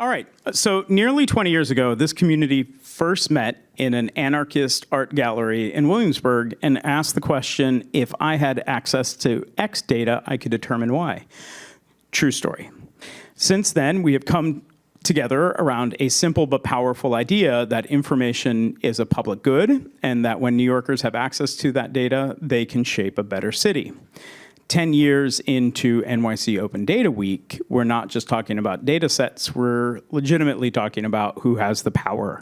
All right, so nearly 20 years ago, this community first met in an anarchist art gallery in Williamsburg and asked the question, if I had access to X data, I could determine Y. True story. Since then, we have come together around a simple but powerful idea that information is a public good and that when New Yorkers have access to that data, they can shape a better city. 10 years into NYC Open Data Week, we're not just talking about data sets, we're legitimately talking about who has the power,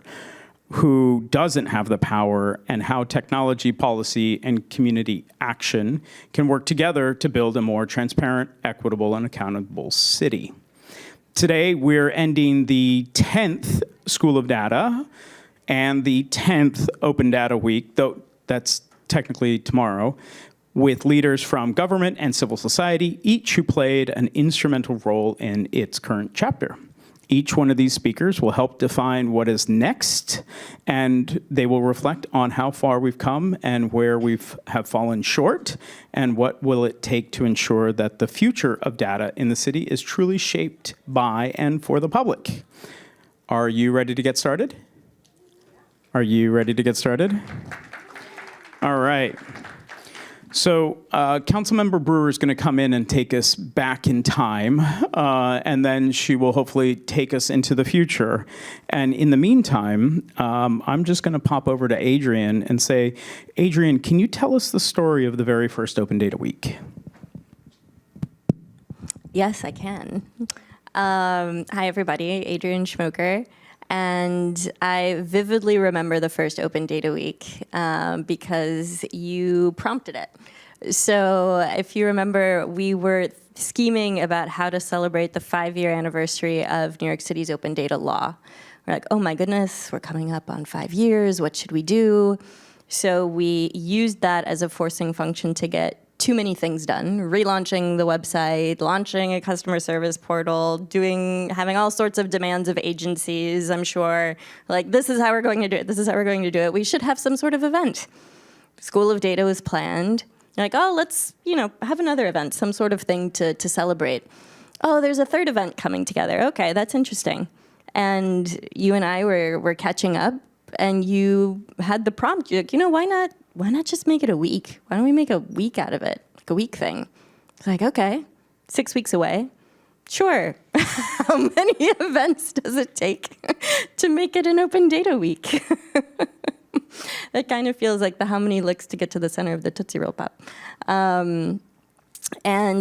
who doesn't have the power, and how technology, policy, and community action can work together to build a more transparent, equitable, and accountable city. Today, we're ending the 10th School of Data and the 10th Open Data Week, though that's technically tomorrow, with leaders from government and civil society, each who played an instrumental role in its current chapter. Each one of these speakers will help define what is next, and they will reflect on how far we've come and where we have fallen short, and what will it take to ensure that the future of data in the city is truly shaped by and for the public. Are you ready to get started? Are you ready to get started? All right. So Councilmember Brewer is going to come in and take us back in time, and then she will hopefully take us into the future. And in the meantime, I'm just going to pop over to Adrian and say, Adrian, can you tell us the story of the very first Open Data Week? Yes, I can. Hi, everybody. Adrian Schmoker. And I vividly remember the first Open Data Week because you prompted it. So if you remember, we were scheming about how to celebrate the 5-year anniversary of New York City's open data law. We're like, oh my goodness, we're coming up on 5 years, what should we do? So we used that as a forcing function to get too many things done, relaunching the website, launching a customer service portal, having all sorts of demands of agencies, I'm sure. Like, this is how we're going to do it, this is how we're going to do it. We should have some sort of event. School of Data was planned. Like, oh, let's, have another event, some sort of thing to celebrate. Oh, there's a third event coming together. Okay, that's interesting. And you and I were catching up, and you had the prompt. You're like, why not just make it a week? Why don't we make a week out of it, like a week thing? It's like, okay, 6 weeks away. Sure. How many events does it take to make it an Open Data Week? That kind of feels like the how many licks to get to the center of the Tootsie Roll Pop. And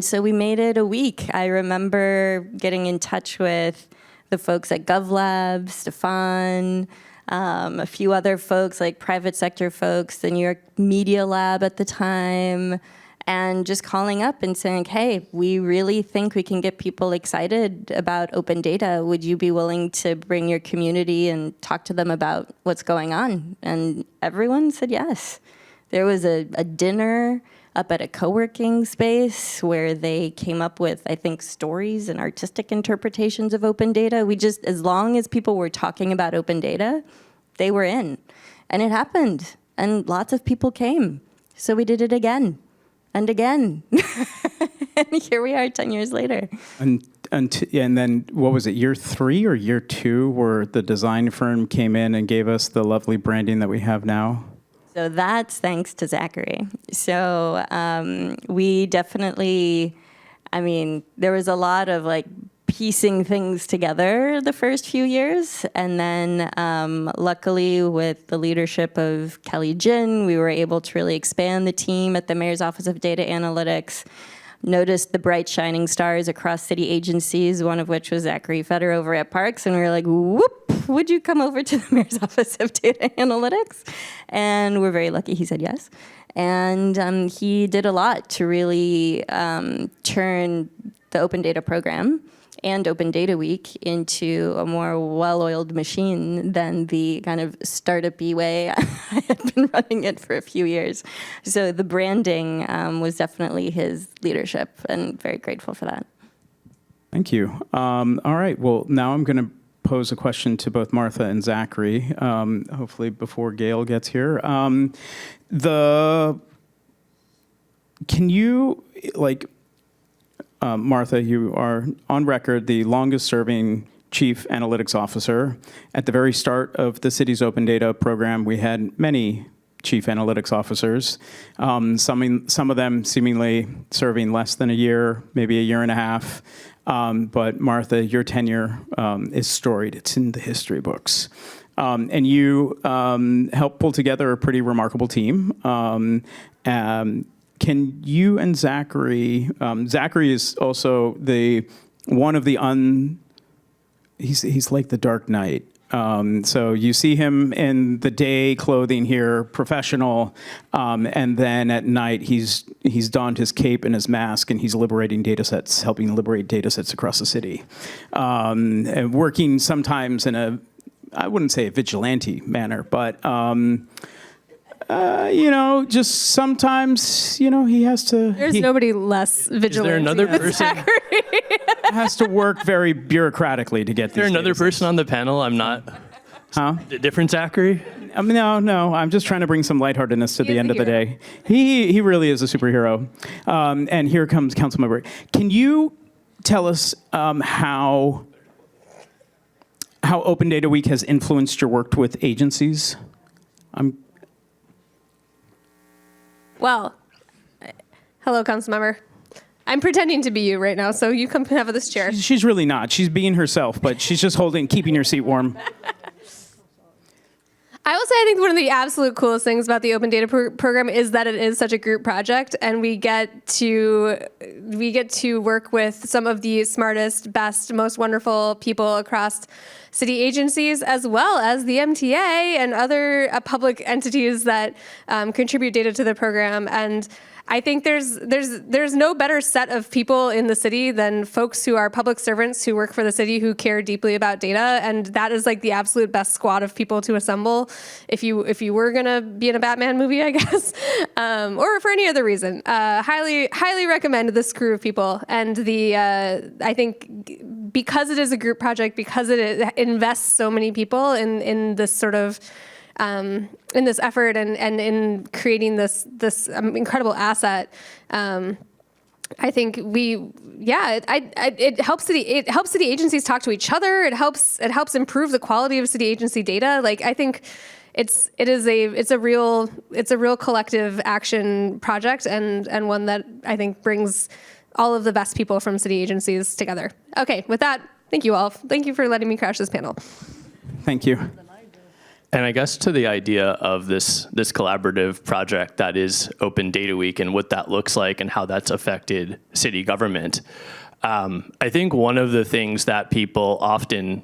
so we made it a week. I remember getting in touch with the folks at GovLab, Stefan, a few other folks, like private sector folks, the New York Media Lab at the time, and just calling up and saying, hey, we really think we can get people excited about open data. Would you be willing to bring your community and talk to them about what's going on? And everyone said yes. There was a dinner up at a co-working space where they came up with, I think, stories and artistic interpretations of open data. As long as people were talking about open data, they were in. And it happened. And lots of people came. So we did it again and again. And here we are 10 years later. And then, what was it, year 3 or year 2, where the design firm came in and gave us the lovely branding that we have now? So that's thanks to Zachary. So we definitely, there was a lot of piecing things together the first few years. And then luckily with the leadership of Kelly Jin, we were able to really expand the team at the Mayor's Office of Data Analytics, noticed the bright shining stars across city agencies, one of which was Zachary Fetter over at Parks. And we were like, whoop, would you come over to the Mayor's Office of Data Analytics? And we're very lucky he said yes. And he did a lot to really turn the Open Data program and Open Data Week into a more well-oiled machine than the kind of startup-y way I had been running it for a few years. So the branding was definitely his leadership, and very grateful for that. Thank you. All right, well, now I'm going to pose a question to both Martha and Zachary, hopefully before Gail gets here. Can you, Martha, you are on record the longest serving chief analytics officer. At the very start of the city's open data program, we had many chief analytics officers, some of them seemingly serving less than a year, maybe a year and a half. But Martha, your tenure is storied. It's in the history books. And you helped pull together a pretty remarkable team. Can you and Zachary, Zachary is also one of the he's like the Dark Knight. So you see him in the day clothing here, professional, and then at night he's donned his cape and his mask, and he's liberating data sets, helping liberate data sets across the city, and working sometimes in I wouldn't say a vigilante manner, but just sometimes, he has to. There's nobody less vigilant. Is there another person? Has to work very bureaucratically to get. Is there another person on the panel? I'm not. Huh? Different Zachary? No. I'm just trying to bring some lightheartedness to the end of the day. He really is a superhero. And here comes Councilmember. Can you tell us how Open Data Week has influenced your work with agencies? Well, hello, Councilmember. I'm pretending to be you right now, so you come have this chair. She's really not. She's being herself, but she's just keeping your seat warm. I will say I think one of the absolute coolest things about the Open Data program is that it is such a group project, and we get to work with some of the smartest, best, most wonderful people across city agencies, as well as the MTA and other public entities that contribute data to the program. And I think there's no better set of people in the city than folks who are public servants who work for the city who care deeply about data, and that is like the absolute best squad of people to assemble if you were gonna be in a Batman movie, I guess, or for any other reason. Highly recommend this crew of people, and I think because it is a group project, because it invests so many people in this sort of in this effort and in creating this incredible asset. I think it helps city agencies talk to each other. It helps improve the quality of city agency data. Like, I think it's a real collective action project, and one that I think brings all of the best people from city agencies together. Okay, with that, thank you all. Thank you for letting me crash this panel. Thank you. And I guess to the idea of this collaborative project that is Open Data Week and what that looks like and how that's affected city government, I think one of the things that people often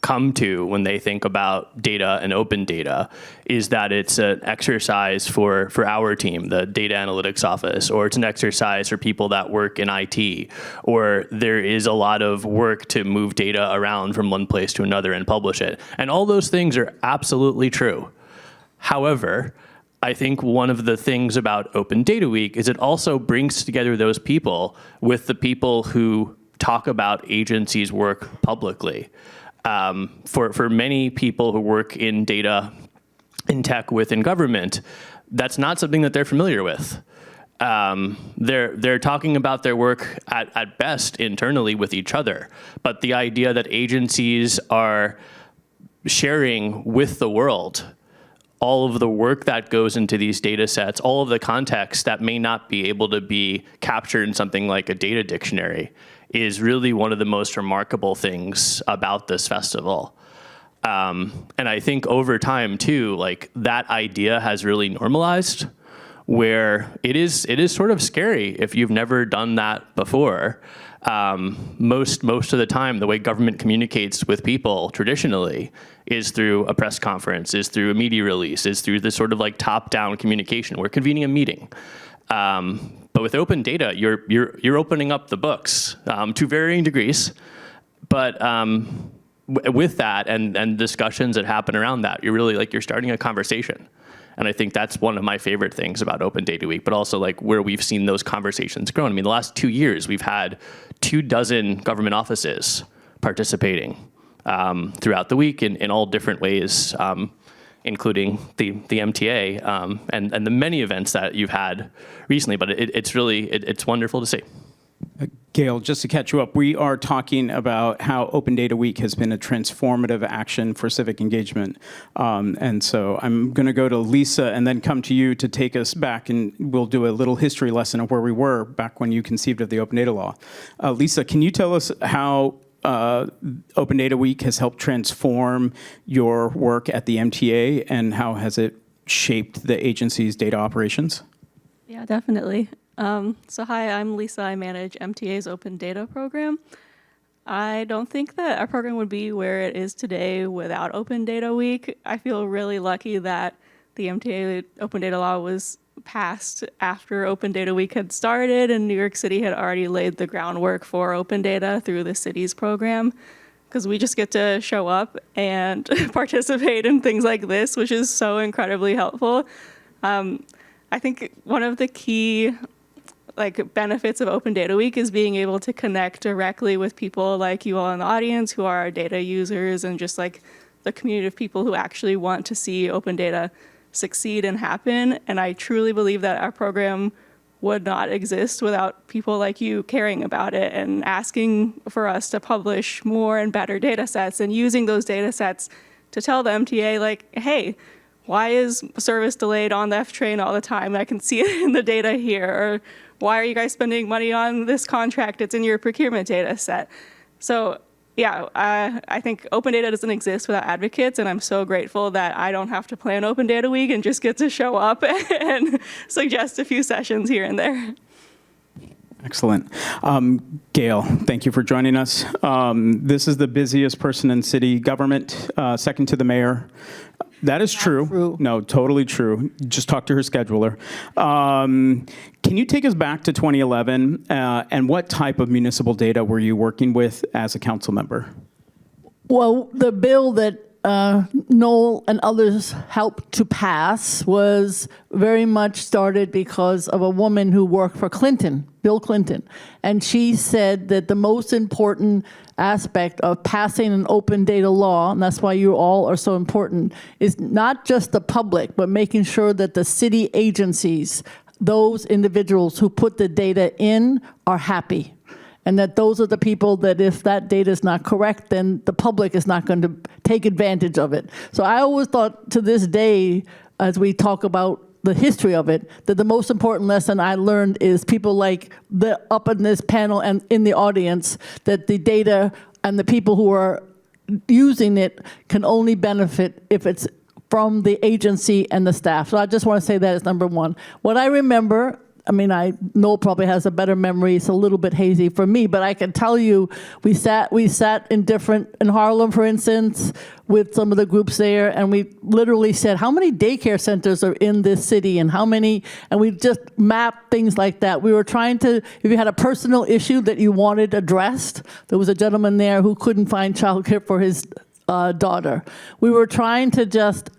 come to when they think about data and open data is that it's an exercise for our team, the data analytics office, or it's an exercise for people that work in IT, or there is a lot of work to move data around from one place to another and publish it. And all those things are absolutely true. However, I think one of the things about Open Data Week is it also brings together those people with the people who talk about agencies' work publicly. For many people who work in data, in tech, within government, that's not something that they're familiar with. They're talking about their work at best internally with each other, but the idea that agencies are sharing with the world all of the work that goes into these data sets, all of the context that may not be able to be captured in something like a data dictionary, is really one of the most remarkable things about this festival. And I think over time too, like, that idea has really normalized, where it is sort of scary if you've never done that before. Most of the time, the way government communicates with people traditionally is through a press conference, is through a media release, is through this sort of like top-down communication. We're convening a meeting. But with open data, you're opening up the books to varying degrees. But with that and discussions that happen around that, you're starting a conversation. And I think that's one of my favorite things about Open Data Week, but also like where we've seen those conversations grow. I mean, the last 2 years, we've had 24 government offices participating throughout the week in all different ways, including the MTA and the many events that you've had recently. But it's wonderful to see. Gail, just to catch you up, we are talking about how Open Data Week has been a transformative action for civic engagement. And so I'm going to go to Lisa and then come to you to take us back, and we'll do a little history lesson of where we were back when you conceived of the Open Data Law. Lisa, can you tell us how Open Data Week has helped transform your work at the MTA, and how has it shaped the agency's data operations? Yeah, definitely. So hi, I'm Lisa. I manage MTA's Open Data program. I don't think that our program would be where it is today without Open Data Week. I feel really lucky that the MTA Open Data Law was passed after Open Data Week had started, and New York City had already laid the groundwork for open data through the city's program, because we just get to show up and participate in things like this, which is so incredibly helpful. I think one of the key benefits of Open Data Week is being able to connect directly with people like you all in the audience who are our data users, and just the community of people who actually want to see open data succeed and happen. And I truly believe that our program would not exist without people like you caring about it and asking for us to publish more and better data sets, and using those data sets to tell the MTA, hey, why is service delayed on the F train all the time? I can see it in the data here. Or why are you guys spending money on this contract? It's in your procurement data set. So yeah, I think open data doesn't exist without advocates, and I'm so grateful that I don't have to plan Open Data Week and just get to show up and suggest a few sessions here and there. Excellent. Gail, thank you for joining us. This is the busiest person in city government, second to the mayor. That is true. No, totally true. Just talk to her scheduler. Can you take us back to 2011, and what type of municipal data were you working with as a council member? Well, the bill that Noel and others helped to pass was very much started because of a woman who worked for Clinton, Bill Clinton. And she said that the most important aspect of passing an open data law, and that's why you all are so important, is not just the public, but making sure that the city agencies, those individuals who put the data in, are happy. And that those are the people that if that data is not correct, then the public is not going to take advantage of it. So I always thought, to this day, as we talk about the history of it, that the most important lesson I learned is people like the up in this panel and in the audience, that the data and the people who are using it can only benefit if it's from the agency and the staff. So I just want to say that as number one. What I remember, Noel probably has a better memory. It's a little bit hazy for me, but I can tell you, we sat in Harlem, for instance, with some of the groups there, and we literally said, how many daycare centers are in this city, and how many, and we just mapped things like that. We were trying to, if you had a personal issue that you wanted addressed, there was a gentleman there who couldn't find childcare for his daughter. We were trying to just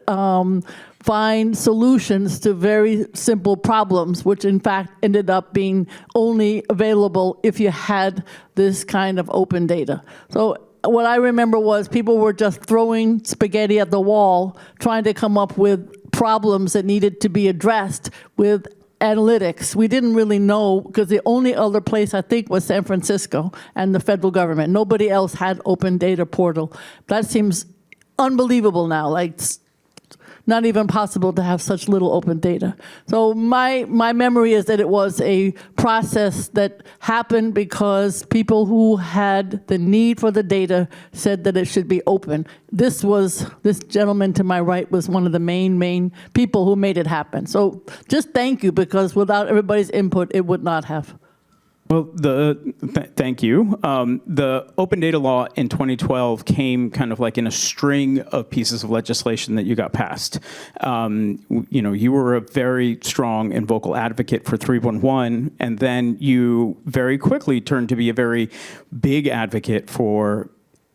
find solutions to very simple problems, which in fact ended up being only available if you had this kind of open data. So what I remember was people were just throwing spaghetti at the wall, trying to come up with problems that needed to be addressed with analytics. We didn't really know, because the only other place I think was San Francisco and the federal government. Nobody else had open data portal. That seems unbelievable now. Not even possible to have such little open data. So my memory is that it was a process that happened because people who had the need for the data said that it should be open. This gentleman to my right was one of the main people who made it happen. So just thank you, because without everybody's input, it would not have. Well, thank you. The Open Data Law in 2012 came kind of like in a string of pieces of legislation that you got passed. You were a very strong and vocal advocate for 311, and then you very quickly turned to be a very big advocate for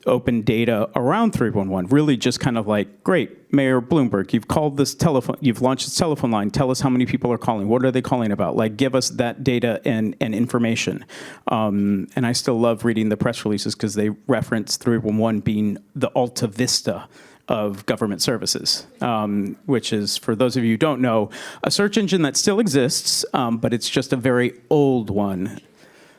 open data around 311, really just kind of like, great, Mayor Bloomberg, you've launched this telephone line, tell us how many people are calling, what are they calling about, give us that data and information. And I still love reading the press releases because they reference 311 being the Alta Vista of government services, which is, for those of you who don't know, a search engine that still exists, but it's just a very old one.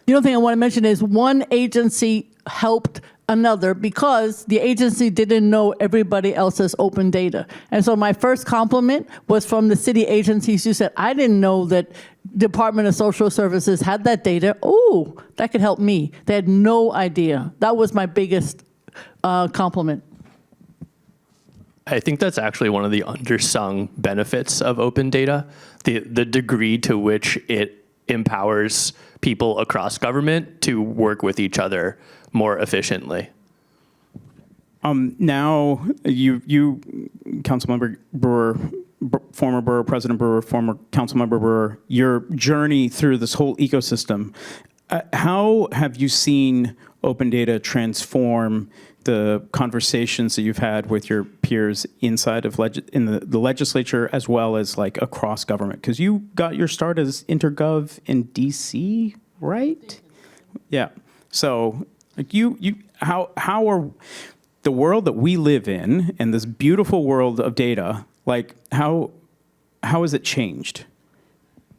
The other thing I want to mention is one agency helped another because the agency didn't know everybody else's open data. And so my first compliment was from the city agencies who said, I didn't know that Department of Social Services had that data. Oh, that could help me. They had no idea. That was my biggest compliment. I think that's actually one of the undersung benefits of open data, the degree to which it empowers people across government to work with each other more efficiently. Now, you, Councilmember Brewer, former Borough President Brewer, former Councilmember Brewer, your journey through this whole ecosystem, how have you seen open data transform the conversations that you've had with your peers inside of in the legislature as well as like across government? Because you got your start as InterGov in DC, right? Yeah. So like how are the world that we live in and this beautiful world of data, like how has it changed?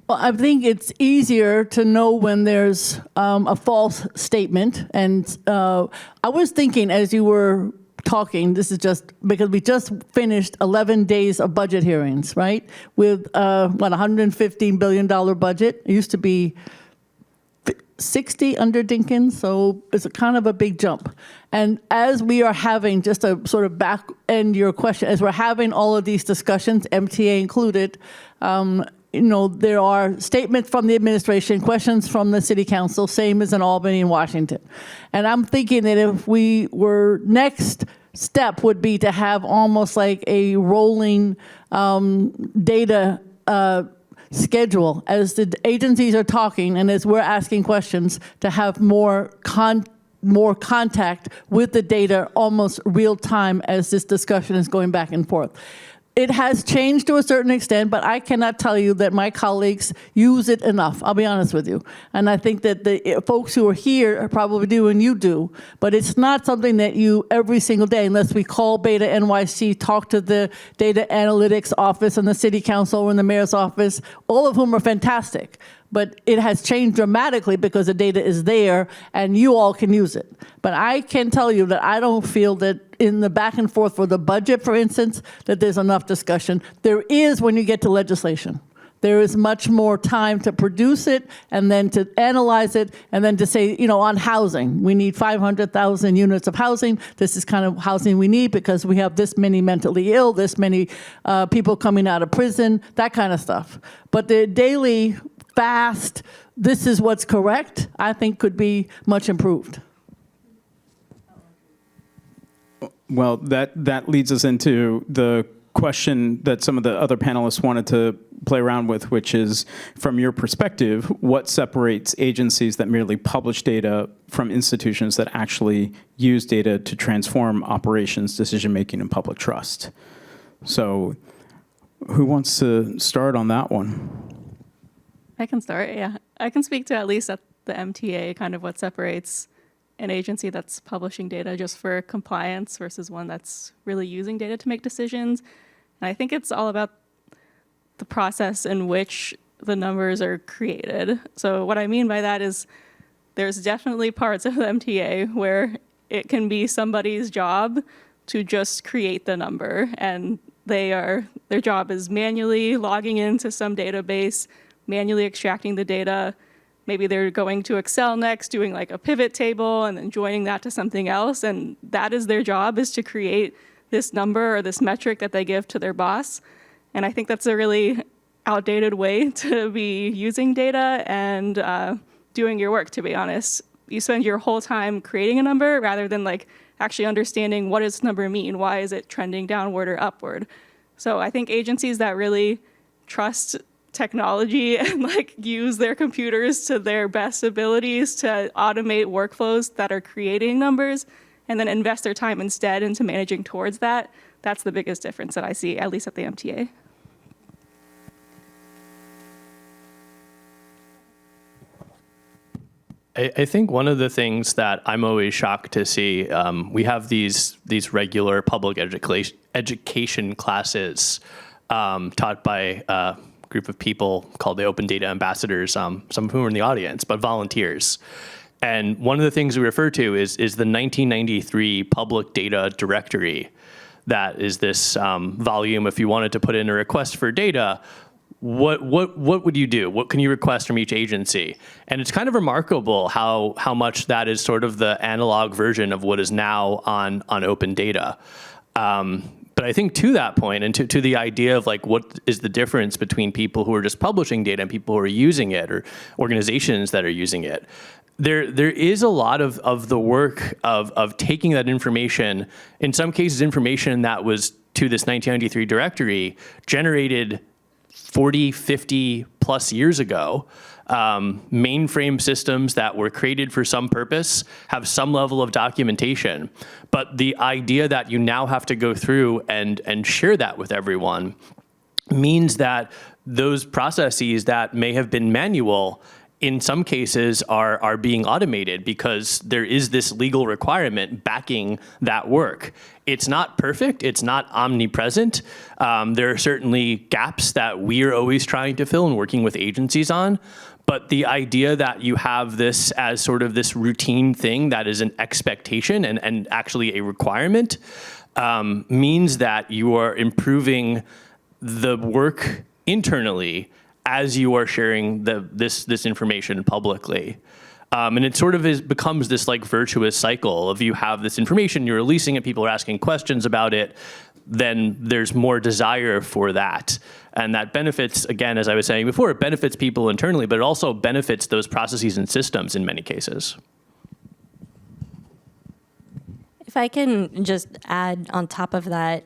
Well, I think it's easier to know when there's a false statement. And I was thinking as you were talking, this is just because we just finished 11 days of budget hearings, right? With $115 billion budget. It used to be 60 under Dinkins, so it's a kind of a big jump. And as we are having, just to sort of back end your question, as we're having all of these discussions, MTA included, there are statements from the administration, questions from the city council, same as in Albany and Washington. And I'm thinking that if we were, next step would be to have almost like a rolling data schedule as the agencies are talking and as we're asking questions to have more contact with the data almost real time as this discussion is going back and forth. It has changed to a certain extent, but I cannot tell you that my colleagues use it enough. I'll be honest with you. And I think that the folks who are here probably do and you do, but it's not something that you every single day, unless we call Beta NYC, talk to the data analytics office and the city council and the mayor's office, all of whom are fantastic. But it has changed dramatically because the data is there and you all can use it. But I can tell you that I don't feel that in the back and forth for the budget, for instance, that there's enough discussion. There is when you get to legislation. There is much more time to produce it and then to analyze it and then to say, on housing, we need 500,000 units of housing. This is kind of housing we need because we have this many mentally ill, this many people coming out of prison, that kind of stuff. But the daily fast, this is what's correct, I think could be much improved. Well, that leads us into the question that some of the other panelists wanted to play around with, which is, from your perspective, what separates agencies that merely publish data from institutions that actually use data to transform operations, decision-making, and public trust? So who wants to start on that one? I can start, yeah. I can speak to at least at the MTA, kind of what separates an agency that's publishing data just for compliance versus one that's really using data to make decisions. And I think it's all about the process in which the numbers are created. So what I mean by that is there's definitely parts of the MTA where it can be somebody's job to just create the number, and their job is manually logging into some database, manually extracting the data. Maybe they're going to Excel next, doing like a pivot table and then joining that to something else. And that is their job, is to create this number or this metric that they give to their boss. And I think that's a really outdated way to be using data and doing your work, to be honest. You spend your whole time creating a number rather than like actually understanding what does this number mean? Why is it trending downward or upward? So I think agencies that really trust technology and like use their computers to their best abilities to automate workflows that are creating numbers and then invest their time instead into managing towards that, that's the biggest difference that I see, at least at the MTA. I think one of the things that I'm always shocked to see, we have these regular public education classes taught by group of people called the Open Data Ambassadors, some of whom are in the audience, but volunteers. And one of the things we refer to is the 1993 Public Data Directory. That is this volume. If you wanted to put in a request for data, what would you do? What can you request from each agency? And it's kind of remarkable how much that is sort of the analog version of what is now on open data. But I think to that point, and to the idea of like what is the difference between people who are just publishing data and people who are using it, or organizations that are using it, there is a lot of the work of taking that information, in some cases information that was to this 1993 directory generated 40, 50 plus years ago. Mainframe systems that were created for some purpose have some level of documentation. But the idea that you now have to go through and share that with everyone means that those processes that may have been manual in some cases are being automated because there is this legal requirement backing that work. It's not perfect, it's not omnipresent. There are certainly gaps that we're always trying to fill and working with agencies on. But the idea that you have this as sort of this routine thing that is an expectation and actually a requirement means that you are improving the work internally as you are sharing this information publicly. And it sort of becomes this like virtuous cycle of you have this information, you're releasing it, people are asking questions about it, then there's more desire for that. And that benefits, again, as I was saying before, it benefits people internally, but it also benefits those processes and systems in many cases. If I can just add on top of that,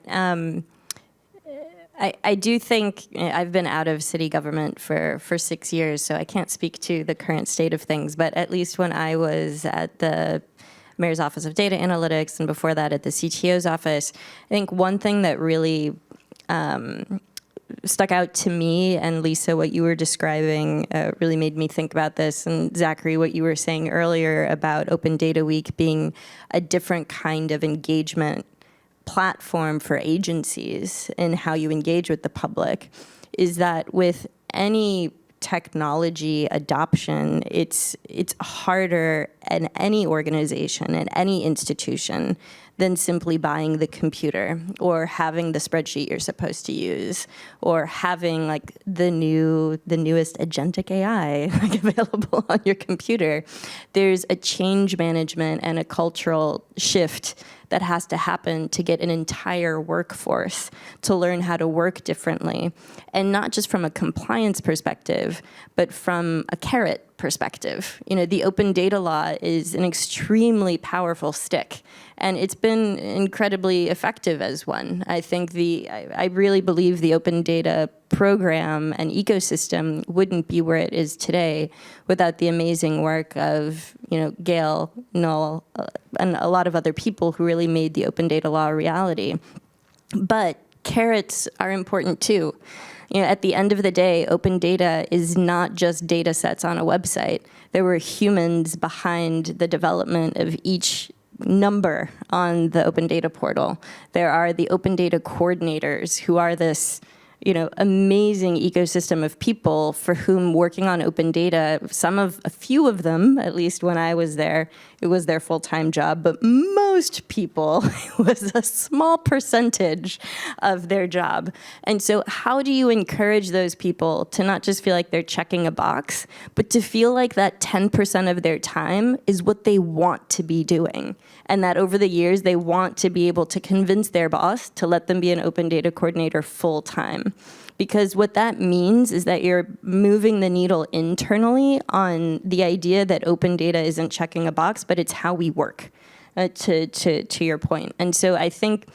I do think I've been out of city government for 6 years, so I can't speak to the current state of things. But at least when I was at the Mayor's Office of Data Analytics and before that at the CTO's office, I think one thing that really stuck out to me, and Lisa, what you were describing really made me think about this, and Zachary, what you were saying earlier about Open Data Week being a different kind of engagement platform for agencies in how you engage with the public, is that with any technology adoption, it's harder in any organization, in any institution, than simply buying the computer or having the spreadsheet you're supposed to use or having like the newest agentic AI like available on your computer. There's a change management and a cultural shift that has to happen to get an entire workforce to learn how to work differently. And not just from a compliance perspective, but from a carrot perspective. You know, the open data law is an extremely powerful stick, and it's been incredibly effective as one. I think I really believe the open data program and ecosystem wouldn't be where it is today without the amazing work of, you know, Gail, Noel, and a lot of other people who really made the open data law a reality. But carrots are important too. You know, at the end of the day, open data is not just data sets on a website. There were humans behind the development of each number on the open data portal. There are the open data coordinators who are this, you know, amazing ecosystem of people for whom working on open data, a few of them, at least when I was there, it was their full-time job, but most people, it was a small percentage of their job. And so how do you encourage those people to not just feel like they're checking a box, but to feel like that 10% of their time is what they want to be doing? And that over the years, they want to be able to convince their boss to let them be an open data coordinator full-time. Because what that means is that you're moving the needle internally on the idea that open data isn't checking a box, but it's how we work, to your point. And so I think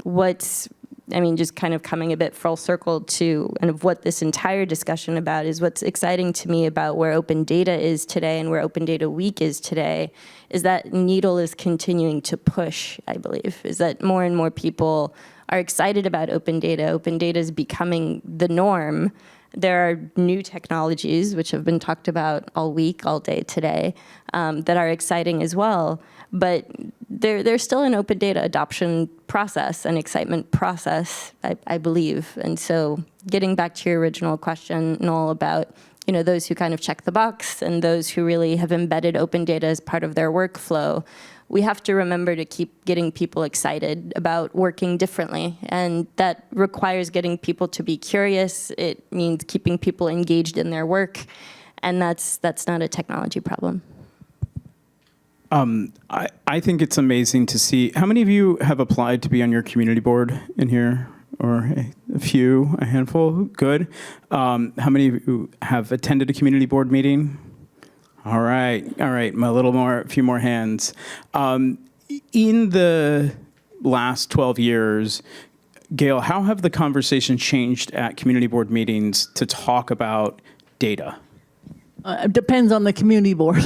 just kind of coming a bit full circle to kind of what this entire discussion about is what's exciting to me about where open data is today and where Open Data Week is today is that needle is continuing to push, I believe, is that more and more people are excited about open data. Open data is becoming the norm. There are new technologies, which have been talked about all week, all day today, that are exciting as well. But there's still an open data adoption process, an excitement process, I believe. And so getting back to your original question, Noel, about those who kind of check the box and those who really have embedded open data as part of their workflow, we have to remember to keep getting people excited about working differently. And that requires getting people to be curious. It means keeping people engaged in their work. And that's not a technology problem. I think it's amazing to see. How many of you have applied to be on your community board in here? Or a few, a handful? Good. How many of you have attended a community board meeting? All right. A few more hands. In the last 12 years, Gail, how have the conversations changed at community board meetings to talk about data? It depends on the community board.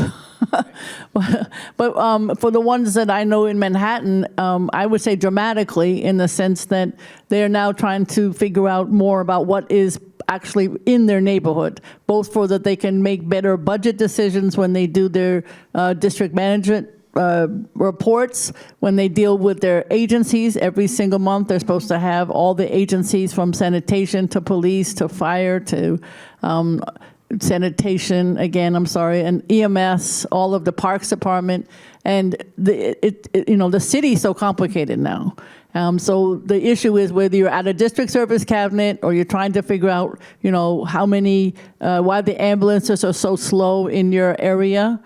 But for the ones that I know in Manhattan, I would say dramatically, in the sense that they're now trying to figure out more about what is actually in their neighborhood, both so that they can make better budget decisions when they do their district management reports, when they deal with their agencies. Every single month, they're supposed to have all the agencies, from sanitation to police to fire to sanitation, and EMS, all of the Parks Department, and the city's so complicated now. So the issue is whether you're at a district service cabinet or you're trying to figure out, how many, why the ambulances are so slow in your area.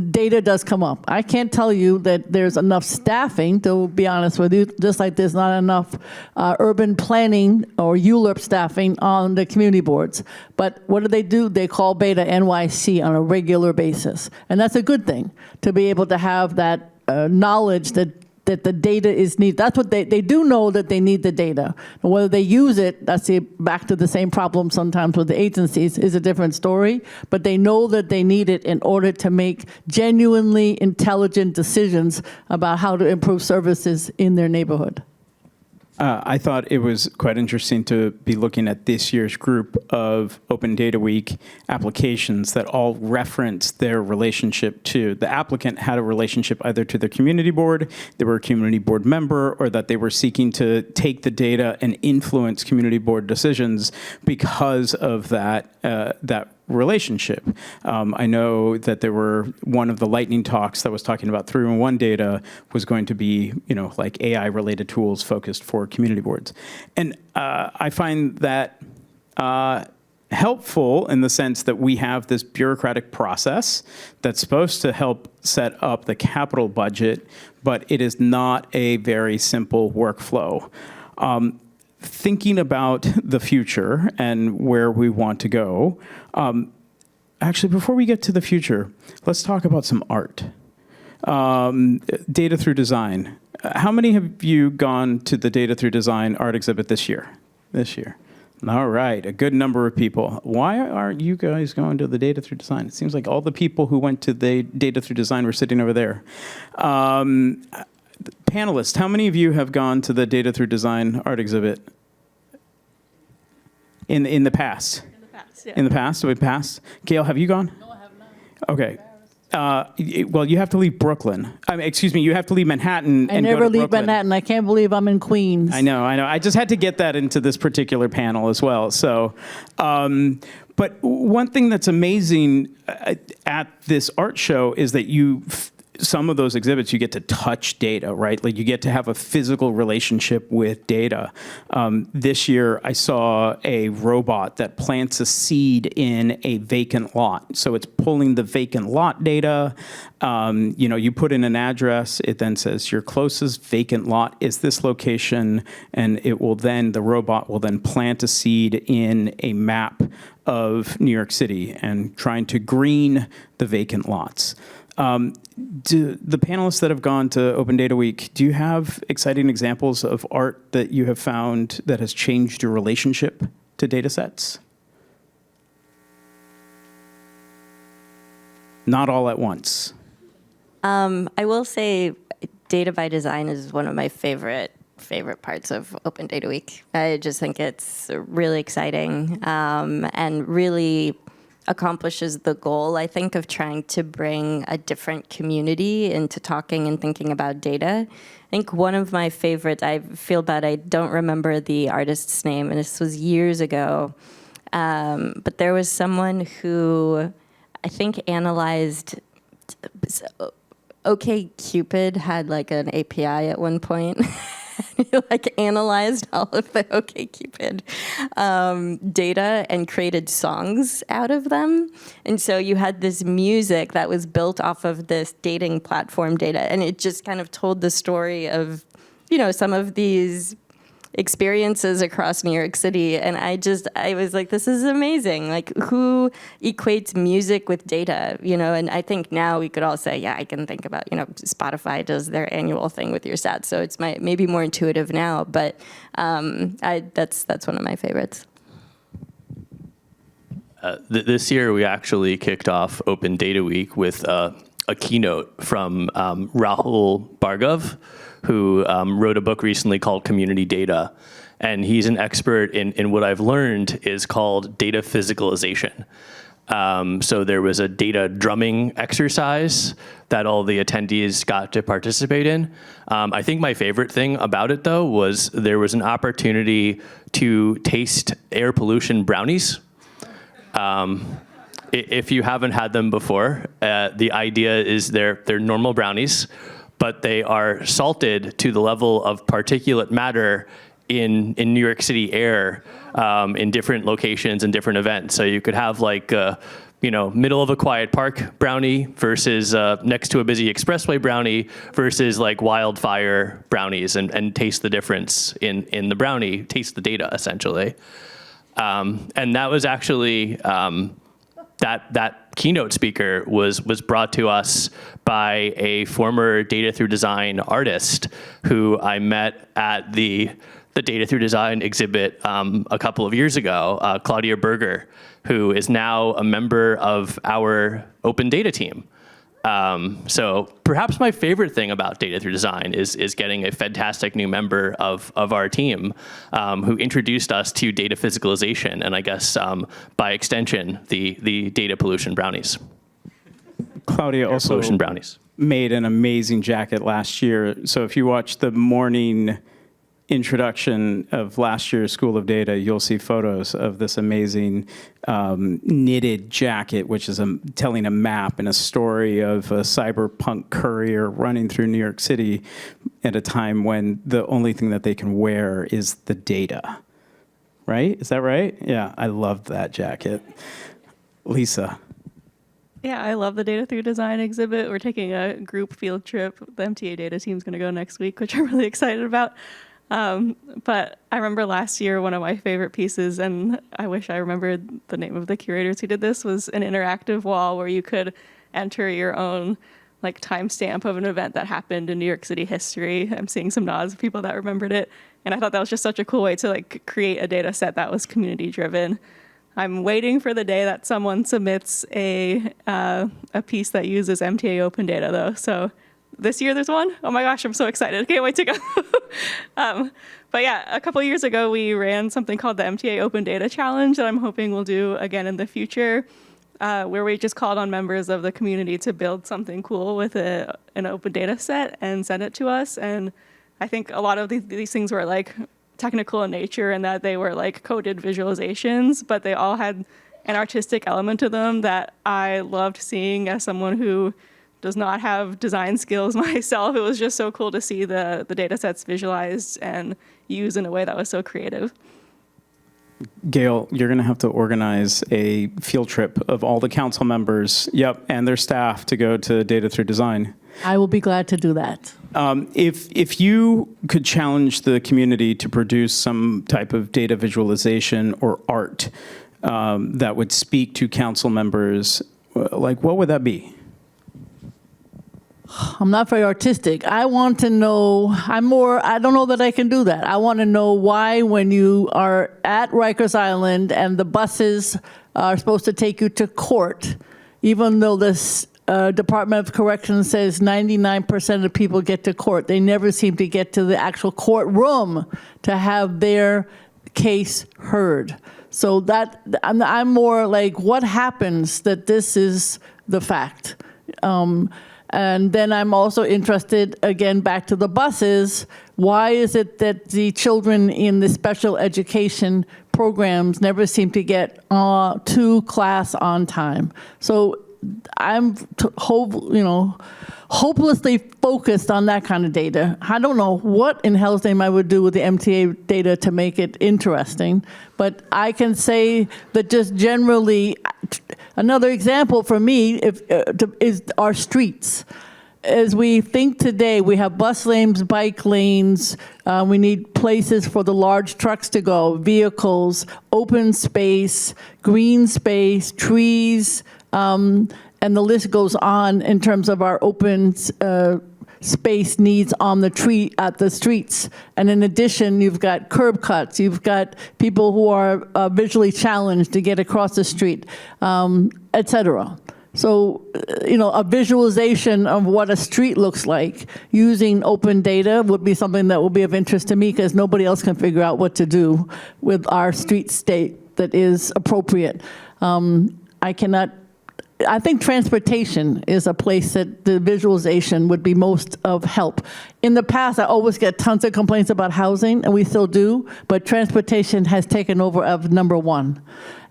Data does come up. I can't tell you that there's enough staffing, to be honest with you, just like there's not enough urban planning or ULURP staffing on the community boards. But what do? They call Beta NYC on a regular basis. And that's a good thing, to be able to have that knowledge that the data is needed. That's what they do know, that they need the data. And whether they use it, back to the same problem sometimes with the agencies, is a different story. But they know that they need it in order to make genuinely intelligent decisions about how to improve services in their neighborhood. I thought it was quite interesting to be looking at this year's group of Open Data Week applications that all reference their relationship to the applicant had a relationship either to their community board, they were a community board member, or that they were seeking to take the data and influence community board decisions because of that relationship. I know that there were one of the lightning talks that was talking about 311 data was going to be, like AI-related tools focused for community boards. And I find that helpful in the sense that we have this bureaucratic process that's supposed to help set up the capital budget, but it is not a very simple workflow. Thinking about the future and where we want to go, actually, before we get to the future, let's talk about some art. Data through design. How many have you gone to the Data through Design art exhibit this year? All right, a good number of people. Why aren't you guys going to the Data through Design? It seems like all the people who went to the Data through Design were sitting over there. Panelists, how many of you have gone to the Data through Design art exhibit in the past? In the past, yeah. In the past? Have we passed? Gail, have you gone? No, I have not. Okay. Well, you have to leave Brooklyn. You have to leave Manhattan. I never leave Manhattan. I can't believe I'm in Queens. I know. I just had to get that into this particular panel as well. So, but one thing that's amazing at this art show is that some of those exhibits, you get to touch data, right? Like you get to have a physical relationship with data. This year, I saw a robot that plants a seed in a vacant lot. So it's pulling the vacant lot data. You put in an address, it then says your closest vacant lot is this location, and the robot will then plant a seed in a map of New York City and trying to green the vacant lots. Do the panelists that have gone to Open Data Week, do you have exciting examples of art that you have found that has changed your relationship to data sets? Not all at once. I will say Data by Design is one of my favorite favorite parts of Open Data Week. I just think it's really exciting and really accomplishes the goal, I think, of trying to bring a different community into talking and thinking about data. I think one of my favorites, I feel bad I don't remember the artist's name, and this was years ago, but there was someone who I think analyzed, OkCupid had like an API at one point. He like analyzed all of the OkCupid data and created songs out of them. And so you had this music that was built off of this dating platform data, and it just kind of told the story of, some of these experiences across New York City. And I was like, this is amazing. Like, who equates music with data, And I think now we could all say, yeah, I can think about, Spotify does their annual thing with your stats. So it's maybe more intuitive now, but that's one of my favorites. This year, we actually kicked off Open Data Week with a keynote from Rahul Bhargava, who wrote a book recently called Community Data. And he's an expert in what I've learned is called data physicalization. So there was a data drumming exercise that all the attendees got to participate in. I think my favorite thing about it, though, was there was an opportunity to taste air pollution brownies. If you haven't had them before, the idea is they're normal brownies, but they are salted to the level of particulate matter in New York City air in different locations and different events. So you could have like, middle of a quiet park brownie versus next to a busy expressway brownie versus like wildfire brownies and taste the difference in the brownie, taste the data essentially. And that was actually, that keynote speaker was brought to us by a former Data Through Design artist who I met at the Data Through Design exhibit a couple of years ago, Claudia Berger, who is now a member of our open data team. So perhaps my favorite thing about Data Through Design is getting a fantastic new member of our team who introduced us to data physicalization and I guess by extension, the data pollution brownies. Claudia also Pollution brownies. made an amazing jacket last year. So if you watch the morning introduction of last year's School of Data, you'll see photos of this amazing knitted jacket, which is telling a map and a story of a cyberpunk courier running through New York City at a time when the only thing that they can wear is the data. Right? Is that right? Yeah, I loved that jacket. Lisa. Yeah, I love the Data Through Design exhibit. We're taking a group field trip. The MTA data team's going to go next week, which I'm really excited about. But I remember last year, one of my favorite pieces, and I wish I remembered the name of the curators who did this, was an interactive wall where you could enter your own like timestamp of an event that happened in New York City history. I'm seeing some nods of people that remembered it. And I thought that was just such a cool way to like create a data set that was community driven. I'm waiting for the day that someone submits a piece that uses MTA Open Data though. So this year there's one. Oh my gosh, I'm so excited. Can't wait to go. But yeah, a couple years ago, we ran something called the MTA Open Data Challenge that I'm hoping we'll do again in the future, where we just called on members of the community to build something cool with an open data set and send it to us. And I think a lot of these things were like technical in nature and that they were like coded visualizations, but they all had an artistic element to them that I loved seeing as someone who does not have design skills myself. It was just so cool to see the data sets visualized and used in a way that was so creative. Gail, you're going to have to organize a field trip of all the council members, and their staff to go to Data Through Design. I will be glad to do that. If you could challenge the community to produce some type of data visualization or art that would speak to council members, like what would that be? I'm not very artistic. I want to know, I don't know that I can do that. I want to know why when you are at Rikers Island and the buses are supposed to take you to court, even though this Department of Corrections says 99% of people get to court. They never seem to get to the actual courtroom to have their case heard. So that I'm more like, what happens that this is the fact? And then I'm also interested, again, back to the buses. Why is it that the children in the special education programs never seem to get to class on time? So I'm hopelessly focused on that kind of data. I don't know what in hell's name I would do with the MTA data to make it interesting, but I can say that just generally, another example for me is our streets. As we think today, we have bus lanes, bike lanes, we need places for the large trucks to go, vehicles, open space, green space, trees, and the list goes on in terms of our open space needs on the streets. And in addition, you've got curb cuts, you've got people who are visually challenged to get across the street, et cetera. So, a visualization of what a street looks like using open data would be something that will be of interest to me, because nobody else can figure out what to do with our street state that is appropriate. I think transportation is a place that the visualization would be most of help. In the past, I always get tons of complaints about housing, and we still do, but transportation has taken over of number one.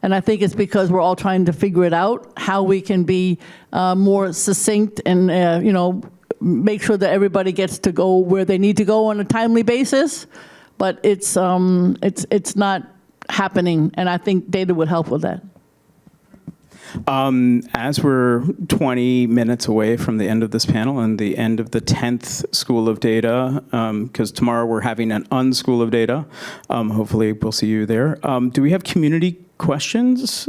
And I think it's because we're all trying to figure it out, how we can be more succinct and, make sure that everybody gets to go where they need to go on a timely basis. But it's not happening, and I think data would help with that. As we're 20 minutes away from the end of this panel and the end of the 10th School of Data, because tomorrow we're having an Unschool of Data. Hopefully we'll see you there. Do we have community questions?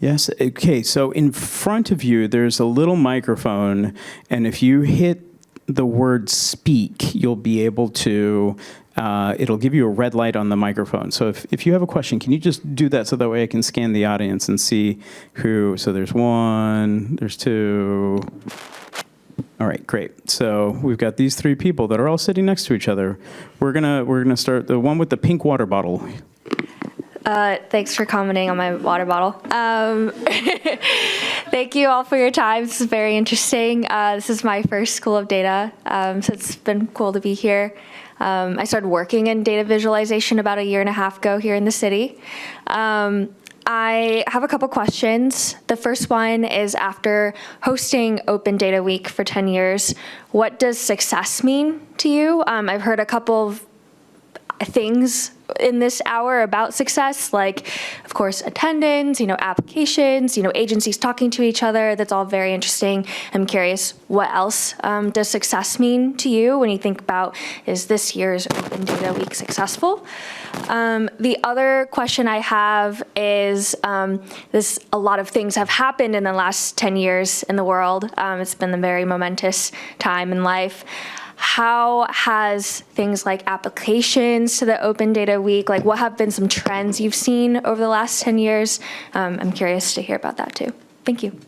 Yes. Okay. So in front of you, there's a little microphone, and if you hit the word speak, you'll be able to, it'll give you a red light on the microphone. So if you have a question, can you just do that so that way I can scan the audience and see who, so there's one, there's two. All right, great. So we've got these three people that are all sitting next to each other. We're gonna start, the one with the pink water bottle. Thanks for commenting on my water bottle. Thank you all for your time. This is very interesting. This is my first School of Data, so it's been cool to be here. I started working in data visualization about 1.5 years ago here in the city. I have a couple questions. The first one is, after hosting Open Data Week for 10 years, what does success mean to you? I've heard a couple of things in this hour about success, like, of course, attendance, applications, agencies talking to each other. That's all very interesting. I'm curious, what else does success mean to you when you think about, is this year's Open Data Week successful? The other question I have is, a lot of things have happened in the last 10 years in the world. It's been a very momentous time in life. How has things like applications to the Open Data Week, like what have been some trends you've seen over the last 10 years? I'm curious to hear about that too. Thank you.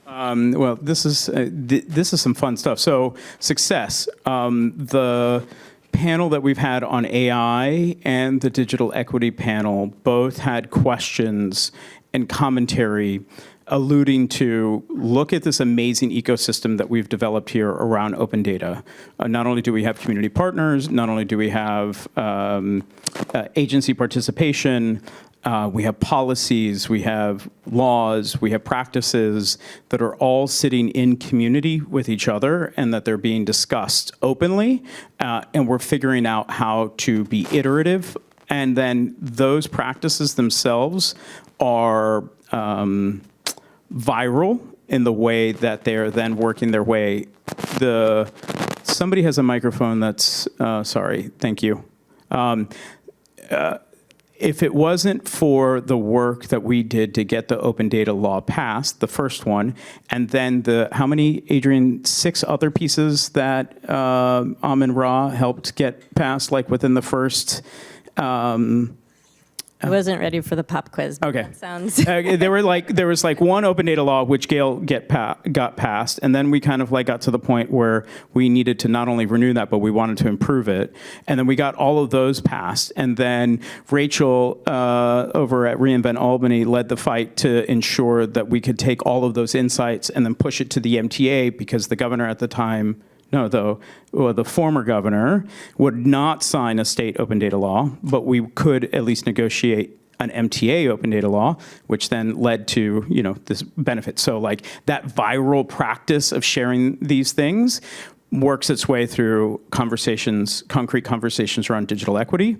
Well, this is some fun stuff. So success, the panel that we've had on AI and the digital equity panel both had questions and commentary alluding to, look at this amazing ecosystem that we've developed here around open data. Not only do we have community partners, not only do we have agency participation, we have policies, we have laws, we have practices that are all sitting in community with each other, and that they're being discussed openly, and we're figuring out how to be iterative. And then those practices themselves are viral in the way that they're then working their way. Somebody has a microphone that's, sorry, thank you. If it wasn't for the work that we did to get the open data law passed, the first one, and then how many, Adrian, 6 other pieces that Amin Ra helped get passed, like within the first I wasn't ready for the pop quiz. But Okay. That sounds. There was like one open data law which Gail got passed, and then we kind of like got to the point where we needed to not only renew that, but we wanted to improve it, and then we got all of those passed, and then Rachel over at reInvent Albany led the fight to ensure that we could take all of those insights and then push it to the MTA, because the governor at the time. No, the former governor would not sign a state open data law, but we could at least negotiate an MTA open data law, which then led to, this benefit. So like that viral practice of sharing these things works its way through concrete conversations around digital equity,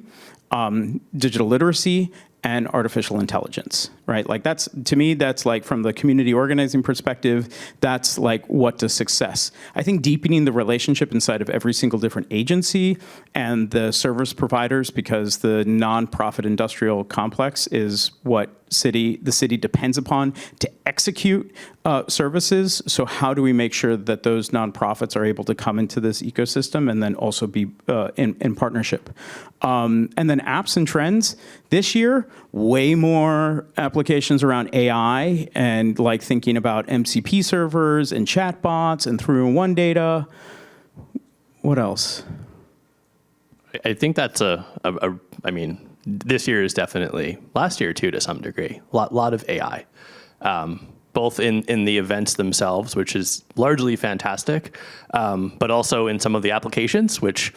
digital literacy, and artificial intelligence, right? Like to me, that's like from the community organizing perspective, that's like what does success. I think deepening the relationship inside of every single different agency and the service providers, because the nonprofit industrial complex is what the city depends upon to execute services. So how do we make sure that those nonprofits are able to come into this ecosystem and then also be in partnership? And then apps and trends. This year, way more applications around AI and like thinking about MCP servers and chatbots and 3-in-1 data. What else? I think that's I mean, this year is definitely, last year too, to some degree, lot of AI, both in the events themselves, which is largely fantastic, but also in some of the applications, which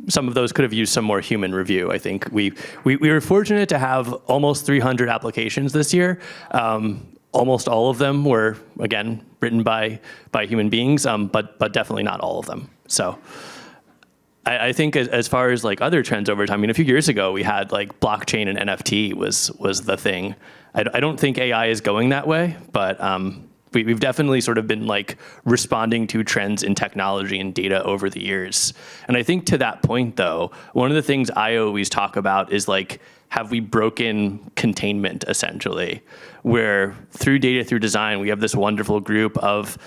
some of those could have used some more human review. I think we were fortunate to have almost 300 applications this year. Almost all of them were, again, written by human beings, but definitely not all of them. So I think as far as like other trends over time, I mean, a few years ago we had like blockchain and NFT was the thing. I don't think AI is going that way, but we've definitely sort of been like responding to trends in technology and data over the years. And I think to that point though, one of the things I always talk about is like, have we broken containment essentially, where through data, through design, we have this wonderful group of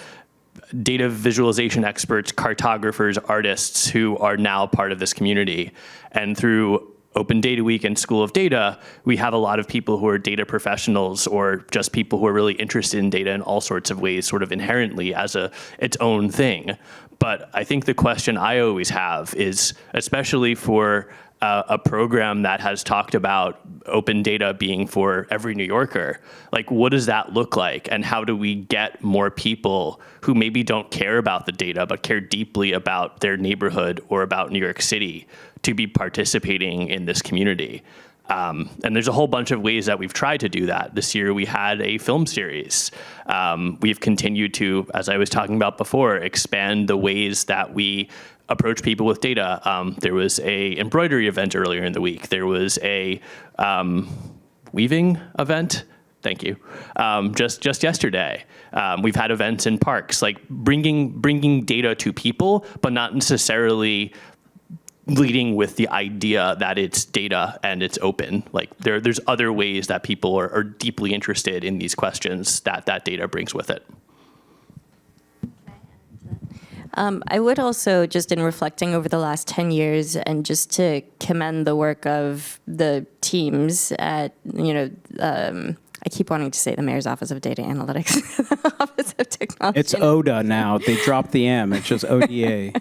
data visualization experts, cartographers, artists who are now part of this community. And through Open Data Week and School of Data, we have a lot of people who are data professionals or just people who are really interested in data in all sorts of ways, sort of inherently as its own thing. But I think the question I always have is, especially for a program that has talked about open data being for every New Yorker, like what does that look like? And how do we get more people who maybe don't care about the data, but care deeply about their neighborhood or about New York City to be participating in this community? And there's a whole bunch of ways that we've tried to do that. This year we had a film series. We've continued to, as I was talking about before, expand the ways that we approach people with data. There was a embroidery event earlier in the week. There was a weaving event. Thank you. Just yesterday, we've had events in parks, like bringing data to people, but not necessarily leading with the idea that it's data and it's open. Like there's other ways that people are deeply interested in these questions that data brings with it. I would also, just in reflecting over the last 10 years and just to commend the work of the teams at, I keep wanting to say the Mayor's Office of Data Analytics, Office of Technology. It's ODA now. They dropped the M. It's just ODA.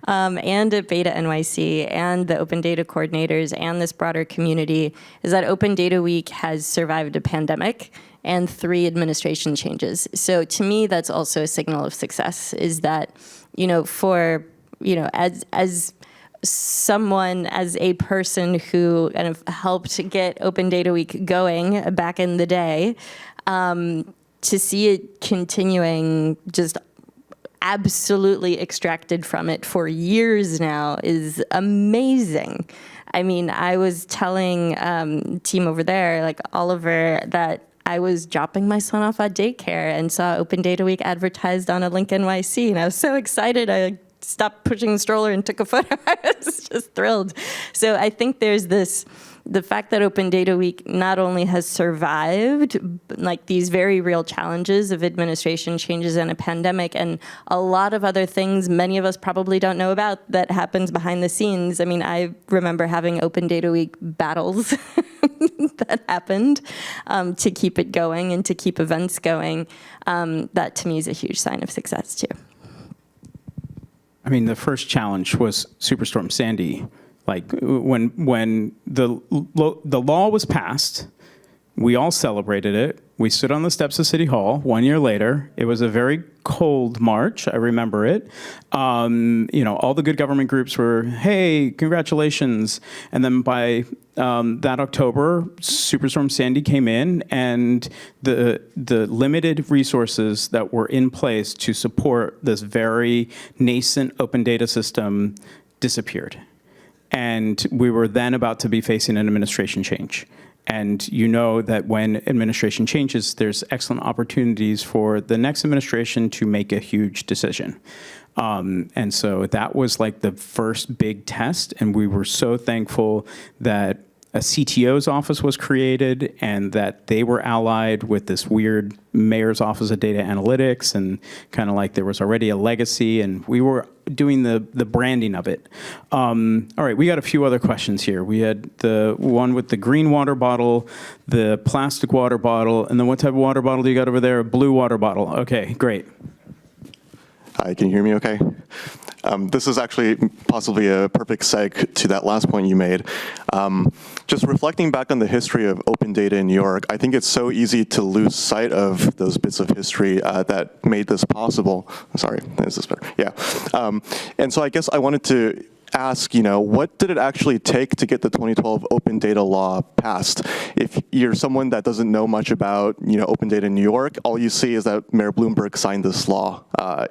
And at Beta NYC and the Open Data coordinators and this broader community is that Open Data Week has survived a pandemic and 3 administration changes. So to me, that's also a signal of success, is that, as someone, as a person who kind of helped get Open Data Week going back in the day, to see it continuing just absolutely extracted from it for years now is amazing. I mean, I was telling team over there, like Oliver, that I was dropping my son off at daycare and saw Open Data Week advertised on a link NYC, and I was so excited. I stopped pushing the stroller and took a photo. I was just thrilled. So I think there's this the fact that Open Data Week not only has survived like these very real challenges of administration changes and a pandemic and a lot of other things many of us probably don't know about that happens behind the scenes. I mean, I remember having Open Data Week battles that happened to keep it going and to keep events going. That to me is a huge sign of success too. I mean, the first challenge was Superstorm Sandy. Like when the law was passed, we all celebrated it. We stood on the steps of City Hall 1 year later. It was a very cold March. I remember it. All the good government groups were, hey, congratulations. And then by that October, Superstorm Sandy came in, and the limited resources that were in place to support this very nascent open data system disappeared. And we were then about to be facing an administration change. And you know that when administration changes, there's excellent opportunities for the next administration to make a huge decision. And so that was like the first big test. And we were so thankful that a CTO's office was created and that they were allied with this weird mayor's office of data analytics, and kind of like there was already a legacy, and we were doing the branding of it. All right, we got a few other questions here. We had the one with the green water bottle, the plastic water bottle, and then what type of water bottle do you got over there? A blue water bottle. Okay, great. Hi, can you hear me okay? This is actually possibly a perfect seg to that last point you made. Just reflecting back on the history of open data in New York, I think it's so easy to lose sight of those bits of history that made this possible. Sorry, is this better? Yeah. And so I guess I wanted to ask, what did it actually take to get the 2012 open data law passed? If you're someone that doesn't know much about, open data in New York, all you see is that Mayor Bloomberg signed this law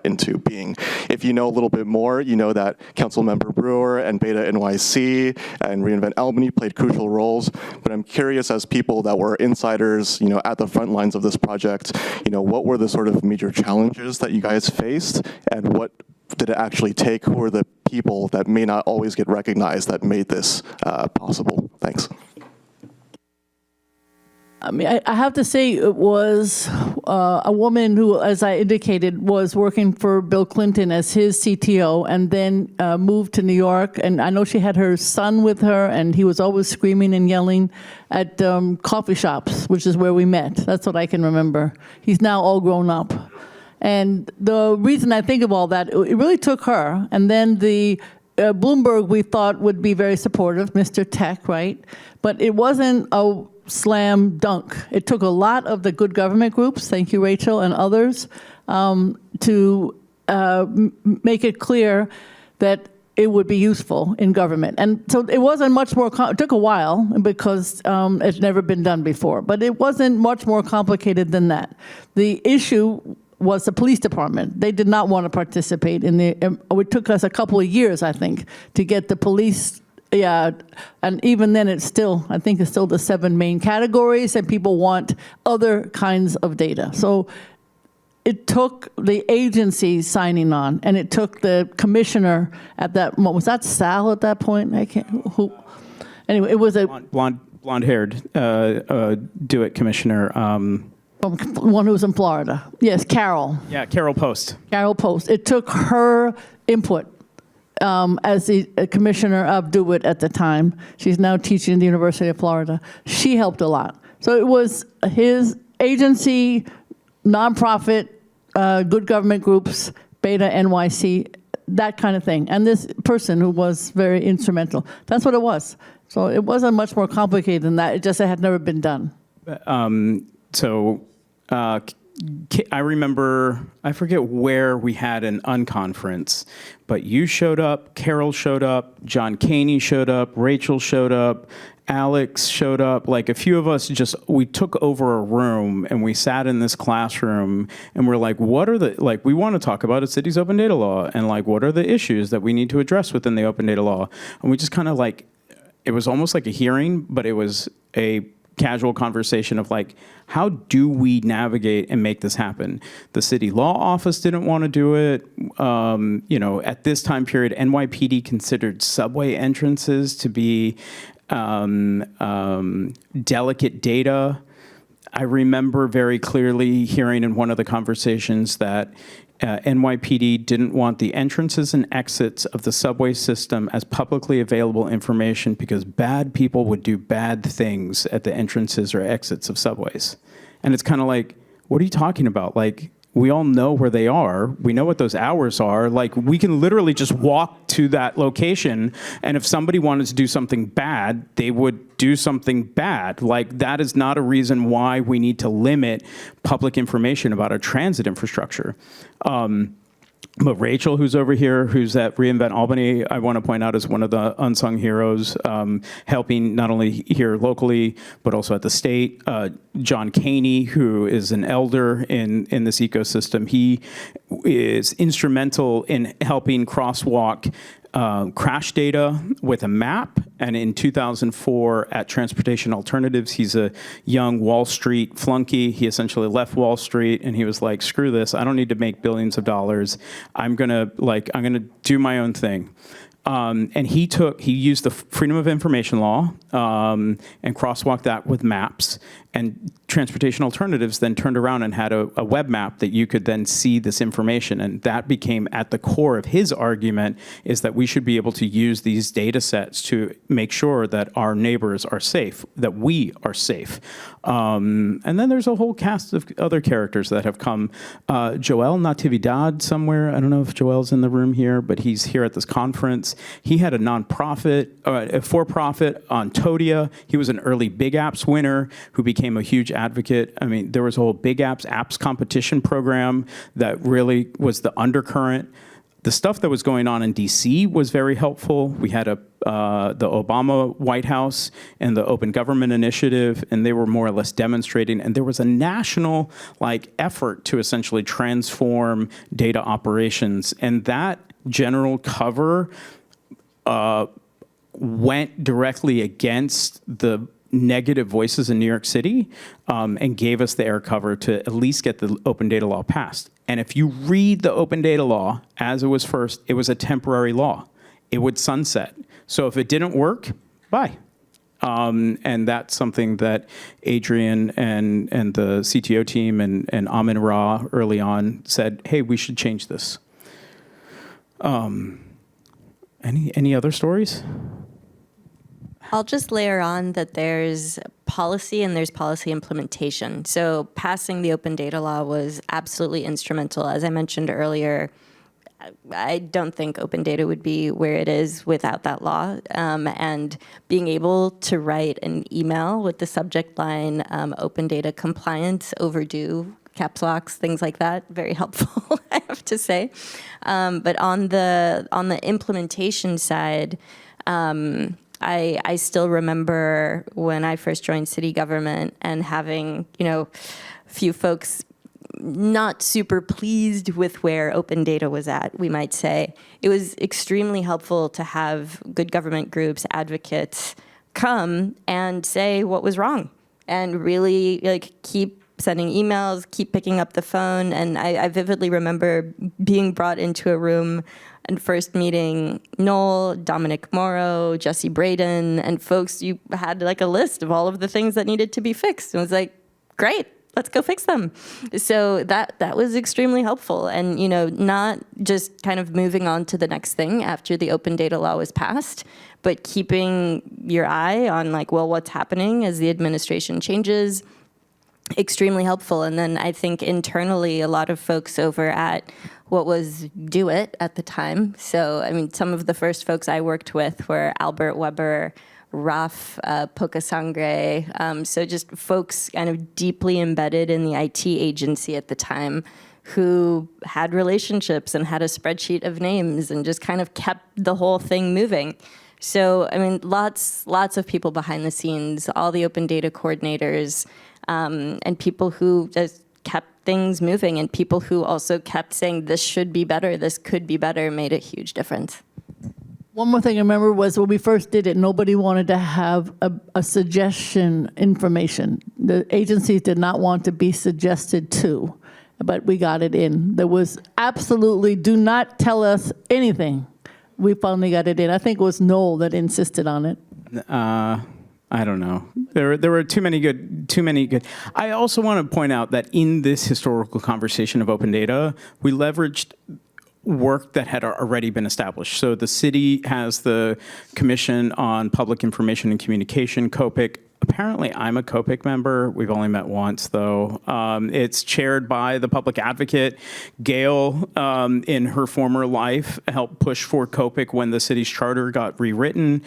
into being. If you know a little bit more, you know that Councilmember Brewer and Beta NYC and reInvent Albany played crucial roles. But I'm curious, as people that were insiders, at the front lines of this project, what were the sort of major challenges that you guys faced, and what did it actually take? Who were the people that may not always get recognized that made this possible? Thanks. I mean, I have to say it was a woman who, as I indicated, was working for Bill Clinton as his CTO, and then moved to New York. And I know she had her son with her, and he was always screaming and yelling at coffee shops, which is where we met. That's what I can remember. He's now all grown up. And the reason I think of all that, it really took her. And then the Bloomberg, we thought, would be very supportive, Mr. Tech, right? But it wasn't a slam dunk. It took a lot of the good government groups, thank you, Rachel, and others, to make it clear that it would be useful in government. And so it wasn't much more, it took a while because it's never been done before, but it wasn't much more complicated than that. The issue was the police department. They did not want to participate in the, it took us a couple of years, I think, to get the police, and even then it's still, I think it's still the 7 main categories, and people want other kinds of data. So it took the agency signing on, and it took the commissioner at that moment. Was that Sal at that point? I can't, who? Anyway, it was a blonde-haired do-it commissioner. One who was in Florida. Yes, Carol. Yeah, Carol Post. Carol Post. It took her input as the commissioner of Do-It at the time. She's now teaching at the University of Florida. She helped a lot. So it was his agency, nonprofit, good government groups, Beta NYC, that kind of thing. And this person who was very instrumental. That's what it was. So it wasn't much more complicated than that. It just had never been done. I remember, I forget where we had an unconference, but you showed up, Carol showed up, John Caney showed up, Rachel showed up, Alex showed up. Like a few of us we took over a room and we sat in this classroom and we're like, we want to talk about a city's open data law, and like, what are the issues that we need to address within the open data law? And we just kind of it was almost like a hearing, but it was a casual conversation of like, how do we navigate and make this happen? The city law office didn't want to do it. At this time period, NYPD considered subway entrances to be delicate data. I remember very clearly hearing in one of the conversations that NYPD didn't want the entrances and exits of the subway system as publicly available information because bad people would do bad things at the entrances or exits of subways. And it's kind of like, what are you talking about? Like, we all know where they are. We know what those hours are. Like, we can literally just walk to that location, and if somebody wanted to do something bad, they would do something bad. Like, that is not a reason why we need to limit public information about our transit infrastructure. But Rachel, who's over here, who's at reInvent Albany, I want to point out is one of the unsung heroes, helping not only here locally, but also at the state. John Caney, who is an elder in this ecosystem, he is instrumental in helping Crosswalk crash data with a map. And in 2004 at Transportation Alternatives, he's a young Wall Street flunky. He essentially left Wall Street and he was like, screw this. I don't need to make billions of dollars. I'm gonna do my own thing. And he used the Freedom of Information Law and crosswalked that with maps. And Transportation Alternatives then turned around and had a web map that you could then see this information. And that became at the core of his argument, is that we should be able to use these data sets to make sure that our neighbors are safe, that we are safe. And then there's a whole cast of other characters that have come. Joel Natividad somewhere, I don't know if Joel's in the room here, but he's here at this conference. He had a nonprofit, a for-profit on Todia. He was an early Big Apps winner who became a huge advocate. I mean, there was a whole Big Apps competition program that really was the undercurrent. The stuff that was going on in DC was very helpful. We had the Obama White House and the Open Government Initiative, and they were more or less demonstrating. And there was a national effort to essentially transform data operations. And that general cover went directly against the negative voices in New York City and gave us the air cover to at least get the open data law passed. And if you read the open data law as it was first, it was a temporary law. It would sunset. So if it didn't work, bye. And that's something that Adrian and the CTO team and Amin Ra early on said, hey, we should change this. Any other stories? I'll just layer on that there's policy and there's policy implementation. So passing the open data law was absolutely instrumental. As I mentioned earlier, I don't think open data would be where it is without that law. And being able to write an email with the subject line, open data compliance, overdue, caps locks, things like that, very helpful, I have to say. But on the implementation side, I still remember when I first joined city government and having, a few folks not super pleased with where open data was at, we might say. It was extremely helpful to have good government groups, advocates, come and say what was wrong and really keep sending emails, keep picking up the phone. And I vividly remember being brought into a room and first meeting Noel, Dominic Morrow, Jesse Braden, and folks, you had a list of all of the things that needed to be fixed. And it was like, great, let's go fix them. So that was extremely helpful. And, not just kind of moving on to the next thing after the open data law was passed, but keeping your eye on what's happening as the administration changes. Extremely helpful. And then I think internally, a lot of folks over at what was Do It at the time. So, some of the first folks I worked with were Albert Weber, Raf Pocasangre. So just folks kind of deeply embedded in the IT agency at the time who had relationships and had a spreadsheet of names and just kind of kept the whole thing moving. So, lots of people behind the scenes, all the open data coordinators, and people who just kept things moving, and people who also kept saying, this should be better, this could be better, made a huge difference. One more thing I remember was when we first did it, nobody wanted to have a suggestion information. The agencies did not want to be suggested to, but we got it in. There was absolutely, do not tell us anything. We finally got it in. I think it was Noel that insisted on it. I don't know. There were too many good. I also want to point out that in this historical conversation of open data, we leveraged work that had already been established. So the city has the Commission on Public Information and Communication, COPIC. Apparently, I'm a COPIC member. We've only met once, though. It's chaired by the public advocate. Gail, in her former life, helped push for COPIC when the city's charter got rewritten.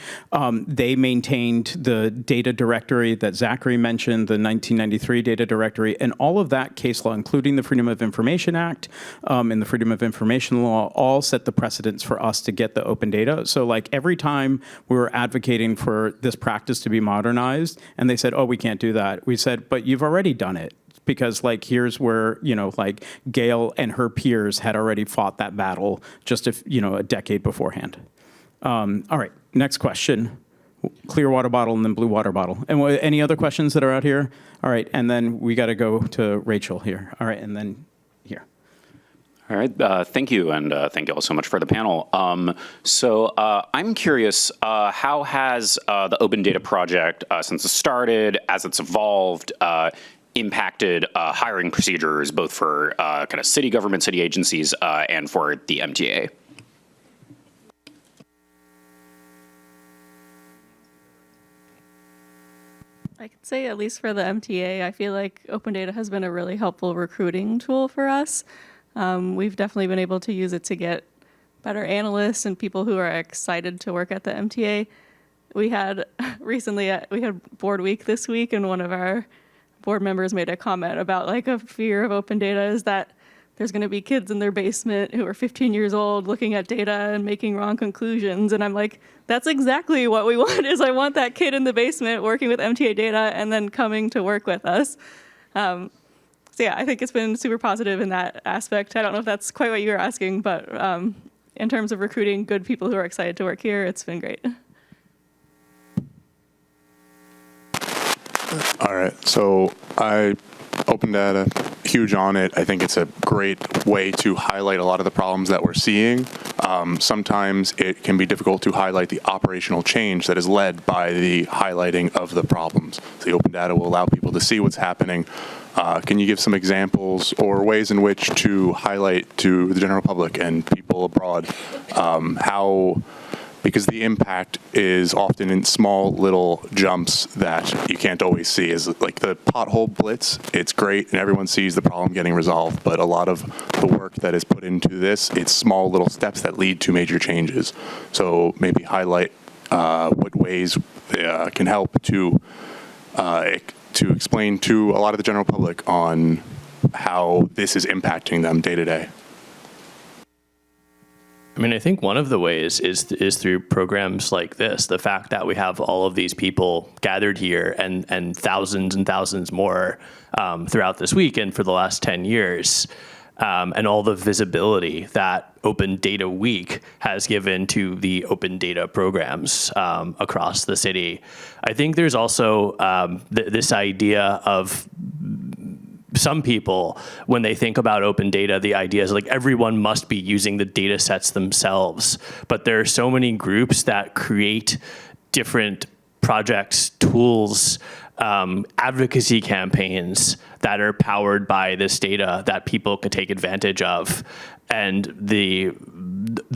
They maintained the data directory that Zachary mentioned, the 1993 data directory, and all of that case law, including the Freedom of Information Act and the Freedom of Information Law, all set the precedents for us to get the open data. So like every time we were advocating for this practice to be modernized, and they said, oh, we can't do that. We said, but you've already done it. Because like, here's where, like Gail and her peers had already fought that battle just a decade beforehand. All right, next question. Clear water bottle and then blue water bottle. And any other questions that are out here? All right, and then we got to go to Rachel here. All right, and then here. All right, thank you, and thank you all so much for the panel. So I'm curious, how has the Open Data Project, since it started, as it's evolved, impacted hiring procedures, both for kind of city government, city agencies, and for the MTA? I could say, at least for the MTA, I feel like open data has been a really helpful recruiting tool for us. We've definitely been able to use it to get better analysts and people who are excited to work at the MTA. We had board week this week, and one of our board members made a comment about like a fear of open data is that there's going to be kids in their basement who are 15 years old looking at data and making wrong conclusions. And I'm like, that's exactly what we want. Is I want that kid in the basement working with MTA data and then coming to work with us. So yeah, I think it's been super positive in that aspect. I don't know if that's quite what you were asking, but in terms of recruiting good people who are excited to work here, it's been great. All right, so open data, huge on it. I think it's a great way to highlight a lot of the problems that we're seeing. Sometimes it can be difficult to highlight the operational change that is led by the highlighting of the problems. So the open data will allow people to see what's happening. Can you give some examples or ways in which to highlight to the general public and people abroad because the impact is often in small little jumps that you can't always see. Is like the pothole blitz, it's great and everyone sees the problem getting resolved, but a lot of the work that is put into this, it's small little steps that lead to major changes. So maybe highlight what ways can help to explain to a lot of the general public on how this is impacting them day to day. I mean, I think one of the ways is through programs like this. The fact that we have all of these people gathered here and thousands more throughout this week and for the last 10 years, and all the visibility that Open Data Week has given to the open data programs across the city. I think there's also this idea of some people, when they think about open data, the idea is like everyone must be using the data sets themselves. But there are so many groups that create different projects, tools, advocacy campaigns that are powered by this data that people could take advantage of. And the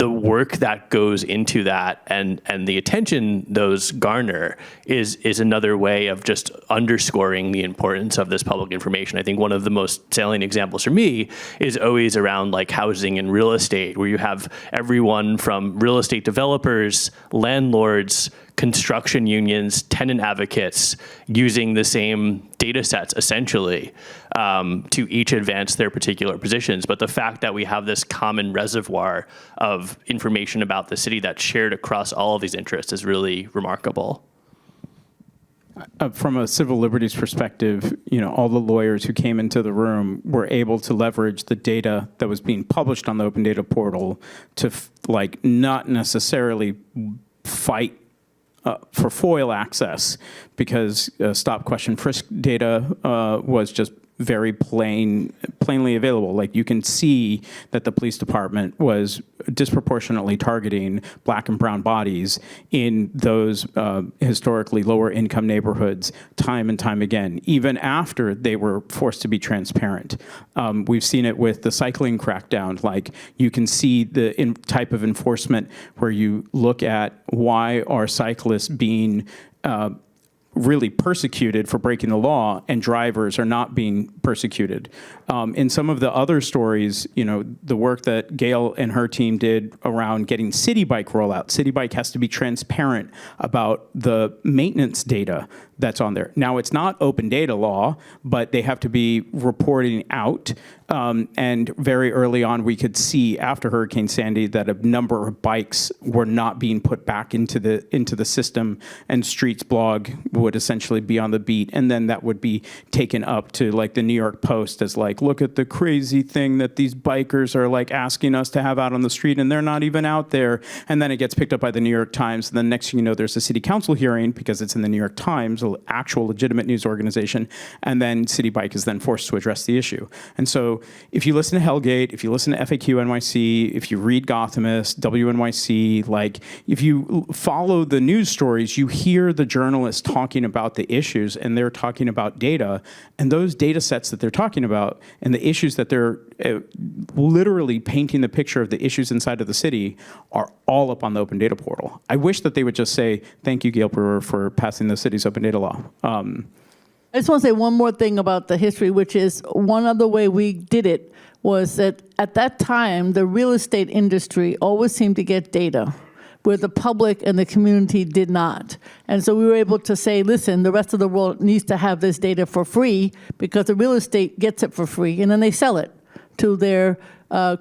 work that goes into that and the attention those garner is another way of just underscoring the importance of this public information. I think one of the most salient examples for me is always around like housing and real estate, where you have everyone from real estate developers, landlords, construction unions, tenant advocates using the same data sets essentially to each advance their particular positions. But the fact that we have this common reservoir of information about the city that's shared across all of these interests is really remarkable. From a civil liberties perspective, all the lawyers who came into the room were able to leverage the data that was being published on the Open Data Portal to not necessarily fight for FOIL access, because stop, question, frisk data was just very plainly available. Like, you can see that the police department was disproportionately targeting black and brown bodies in those historically lower income neighborhoods time and time again, even after they were forced to be transparent. We've seen it with the cycling crackdown. Like, you can see the type of enforcement where you look at why are cyclists being really persecuted for breaking the law, and drivers are not being persecuted. In some of the other stories, the work that Gail and her team did around getting City Bike rollout. City Bike has to be transparent about the maintenance data that's on there. Now, it's not open data law, but they have to be reporting out. And very early on, we could see after Hurricane Sandy that a number of bikes were not being put back into the system, and Streets blog would essentially be on the beat, and then that would be taken up to like the New York Post as like, look at the crazy thing that these bikers are like asking us to have out on the street, and they're not even out there. And then it gets picked up by the New York Times, and then next thing you know, there's a city council hearing because it's in the New York Times, an actual legitimate news organization, and then City Bike is then forced to address the issue. And so if you listen to Hellgate, if you listen to FAQ NYC, if you read Gothamist, WNYC, like if you follow the news stories, you hear the journalists talking about the issues, and they're talking about data, and those data sets that they're talking about and the issues that they're literally painting the picture of the issues inside of the city are all up on the open data portal. I wish that they would just say, thank you, Gail Brewer, for passing the city's open data law. I just want to say one more thing about the history, which is one other way we did it was that at that time, the real estate industry always seemed to get data where the public and the community did not. And so we were able to say, listen, the rest of the world needs to have this data for free because the real estate gets it for free, and then they sell it to their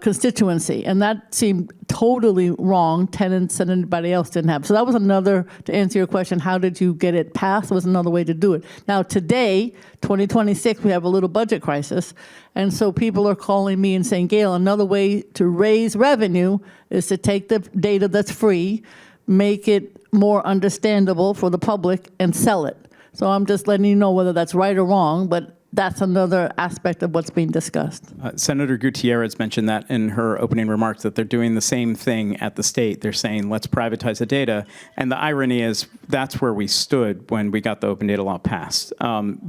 constituency. And that seemed totally wrong. Tenants and anybody else didn't have. So that was another, to answer your question, how did you get it passed, was another way to do it. Now today, 2026, we have a little budget crisis. And so people are calling me and saying, Gail, another way to raise revenue is to take the data that's free, make it more understandable for the public, and sell it. So I'm just letting you know whether that's right or wrong, but that's another aspect of what's being discussed. Senator Gutierrez mentioned that in her opening remarks, that they're doing the same thing at the state. They're saying, let's privatize the data. And the irony is that's where we stood when we got the open data law passed.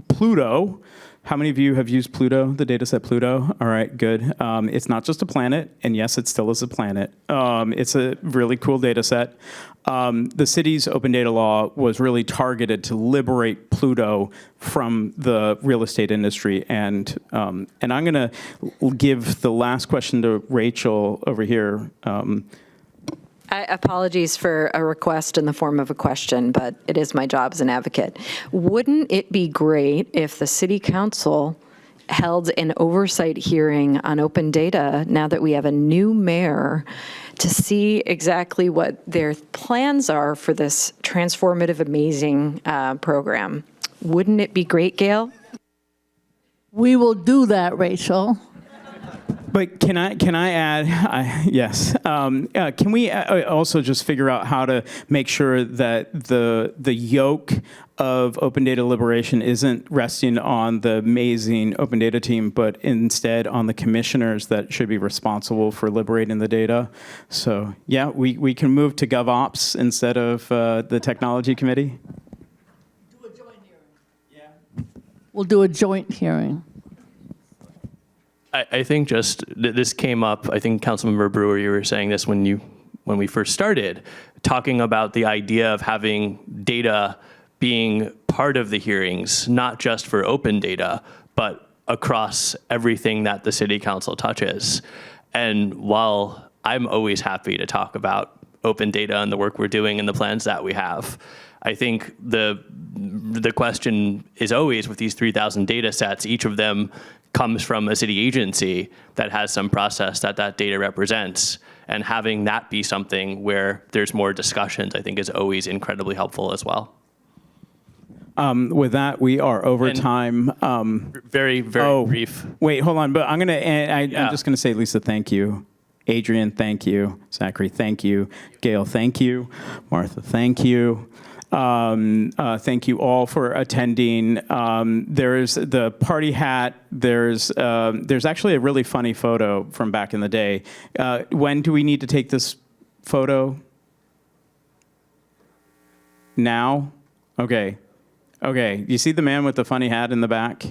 Pluto, how many of you have used Pluto, the data set Pluto? All right, good. It's not just a planet, and yes, it still is a planet. It's a really cool data set. The city's open data law was really targeted to liberate Pluto from the real estate industry. And I'm going to give the last question to Rachel over here. Apologies for a request in the form of a question, but it is my job as an advocate. Wouldn't it be great if the city council held an oversight hearing on open data now that we have a new mayor to see exactly what their plans are for this transformative, amazing program? Wouldn't it be great, Gail? We will do that, Rachel. But can I add, yes, can we also just figure out how to make sure that the yoke of open data liberation isn't resting on the amazing open data team, but instead on the commissioners that should be responsible for liberating the data? So yeah, we can move to GovOps instead of the technology committee. Do a joint hearing. Yeah. We'll do a joint hearing. I think just this came up. I think Councilmember Brewer, you were saying this when we first started, talking about the idea of having data being part of the hearings, not just for open data, but across everything that the city council touches. And while I'm always happy to talk about open data and the work we're doing and the plans that we have, I think the question is always with these 3,000 data sets, each of them comes from a city agency that has some process that data represents. And having that be something where there's more discussions, I think is always incredibly helpful as well. With that, we are over time. Very brief. Wait, hold on. But I'm just going to say, Lisa, thank you. Adrian, thank you. Zachary, thank you. Gail, thank you. Martha, thank you. Thank you all for attending. There's the party hat. There's actually a really funny photo from back in the day. When do we need to take this photo? Now? Okay. You see the man with the funny hat in the back?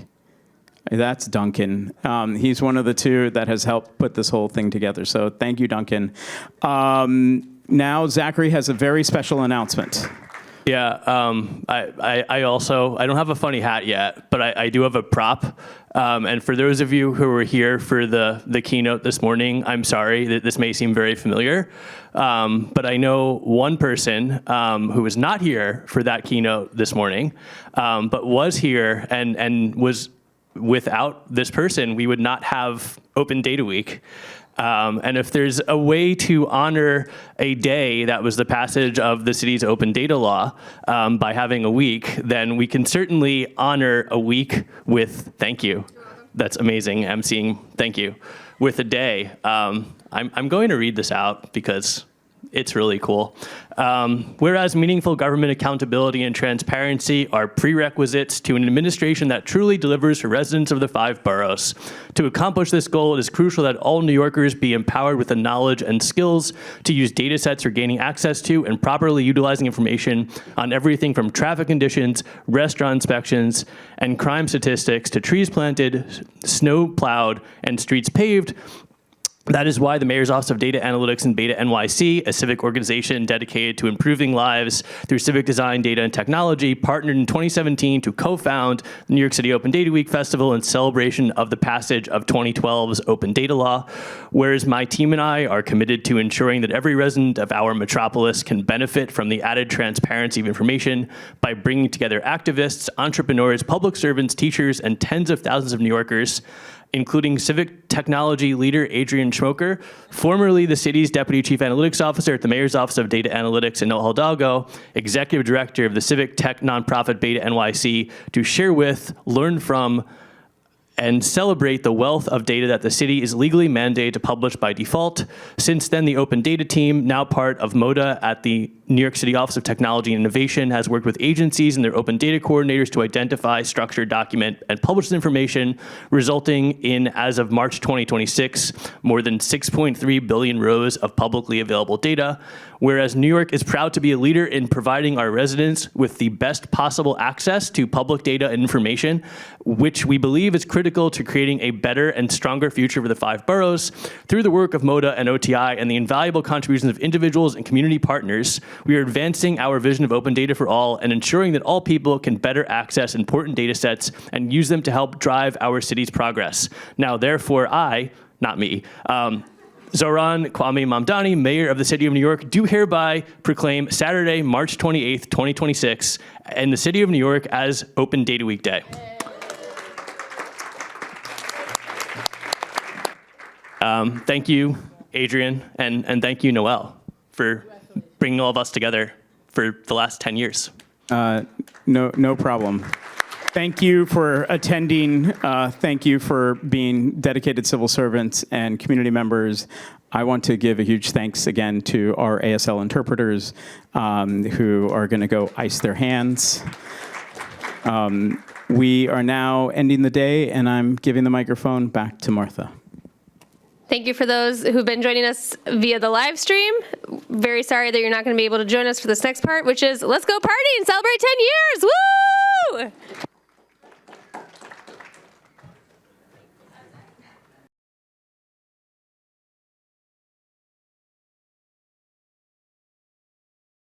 That's Duncan. He's one of the two that has helped put this whole thing together. So thank you, Duncan. Now Zachary has a very special announcement. Yeah, I don't have a funny hat yet, but I do have a prop. And for those of you who were here for the keynote this morning, I'm sorry that this may seem very familiar, but I know one person who was not here for that keynote this morning, but was here and was without this person, we would not have Open Data Week. And if there's a way to honor a day that was the passage of the city's open data law by having a week, then we can certainly honor a week with thank you. That's amazing, emceeing thank you. With a day. I'm going to read this out because it's really cool. Whereas meaningful government accountability and transparency are prerequisites to an administration that truly delivers for residents of the 5 boroughs. To accomplish this goal, it is crucial that all New Yorkers be empowered with the knowledge and skills to use data sets for gaining access to and properly utilizing information on everything from traffic conditions, restaurant inspections, and crime statistics to trees planted, snow plowed, and streets paved. That is why the Mayor's Office of Data Analytics and Beta NYC, a civic organization dedicated to improving lives through civic design, data, and technology, partnered in 2017 to co-found the New York City Open Data Week Festival in celebration of the passage of 2012's Open Data Law. Whereas my team and I are committed to ensuring that every resident of our metropolis can benefit from the added transparency of information by bringing together activists, entrepreneurs, public servants, teachers, and tens of thousands of New Yorkers, including civic technology leader Adrian Schmoker, formerly the city's deputy chief analytics officer at the Mayor's Office of Data Analytics in El Hidalgo, executive director of the civic tech nonprofit Beta NYC, to share with, learn from, and celebrate the wealth of data that the city is legally mandated to publish by default. Since then, the Open Data team, now part of MODA at the New York City Office of Technology and Innovation, has worked with agencies and their open data coordinators to identify, structure, document, and publish this information, resulting in, as of March 2026, more than 6.3 billion rows of publicly available data. Whereas New York is proud to be a leader in providing our residents with the best possible access to public data and information, which we believe is critical to creating a better and stronger future for the 5 boroughs. Through the work of MODA and OTI and the invaluable contributions of individuals and community partners, we are advancing our vision of open data for all and ensuring that all people can better access important data sets and use them to help drive our city's progress. Now, therefore, I, not me, Zohran Kwame Mamdani, Mayor of the City of New York, do hereby proclaim Saturday, March 28th, 2026, in the City of New York as Open Data Week Day. Thank you, Adrian, and thank you, Noel, for bringing all of us together for the last 10 years. No problem. Thank you for attending. Thank you for being dedicated civil servants and community members. I want to give a huge thanks again to our ASL interpreters who are going to go ice their hands. We are now ending the day, and I'm giving the microphone back to Martha. Thank you for those who've been joining us via the live stream. Very sorry that you're not going to be able to join us for this next part, which is let's go party and celebrate 10 years. Woo!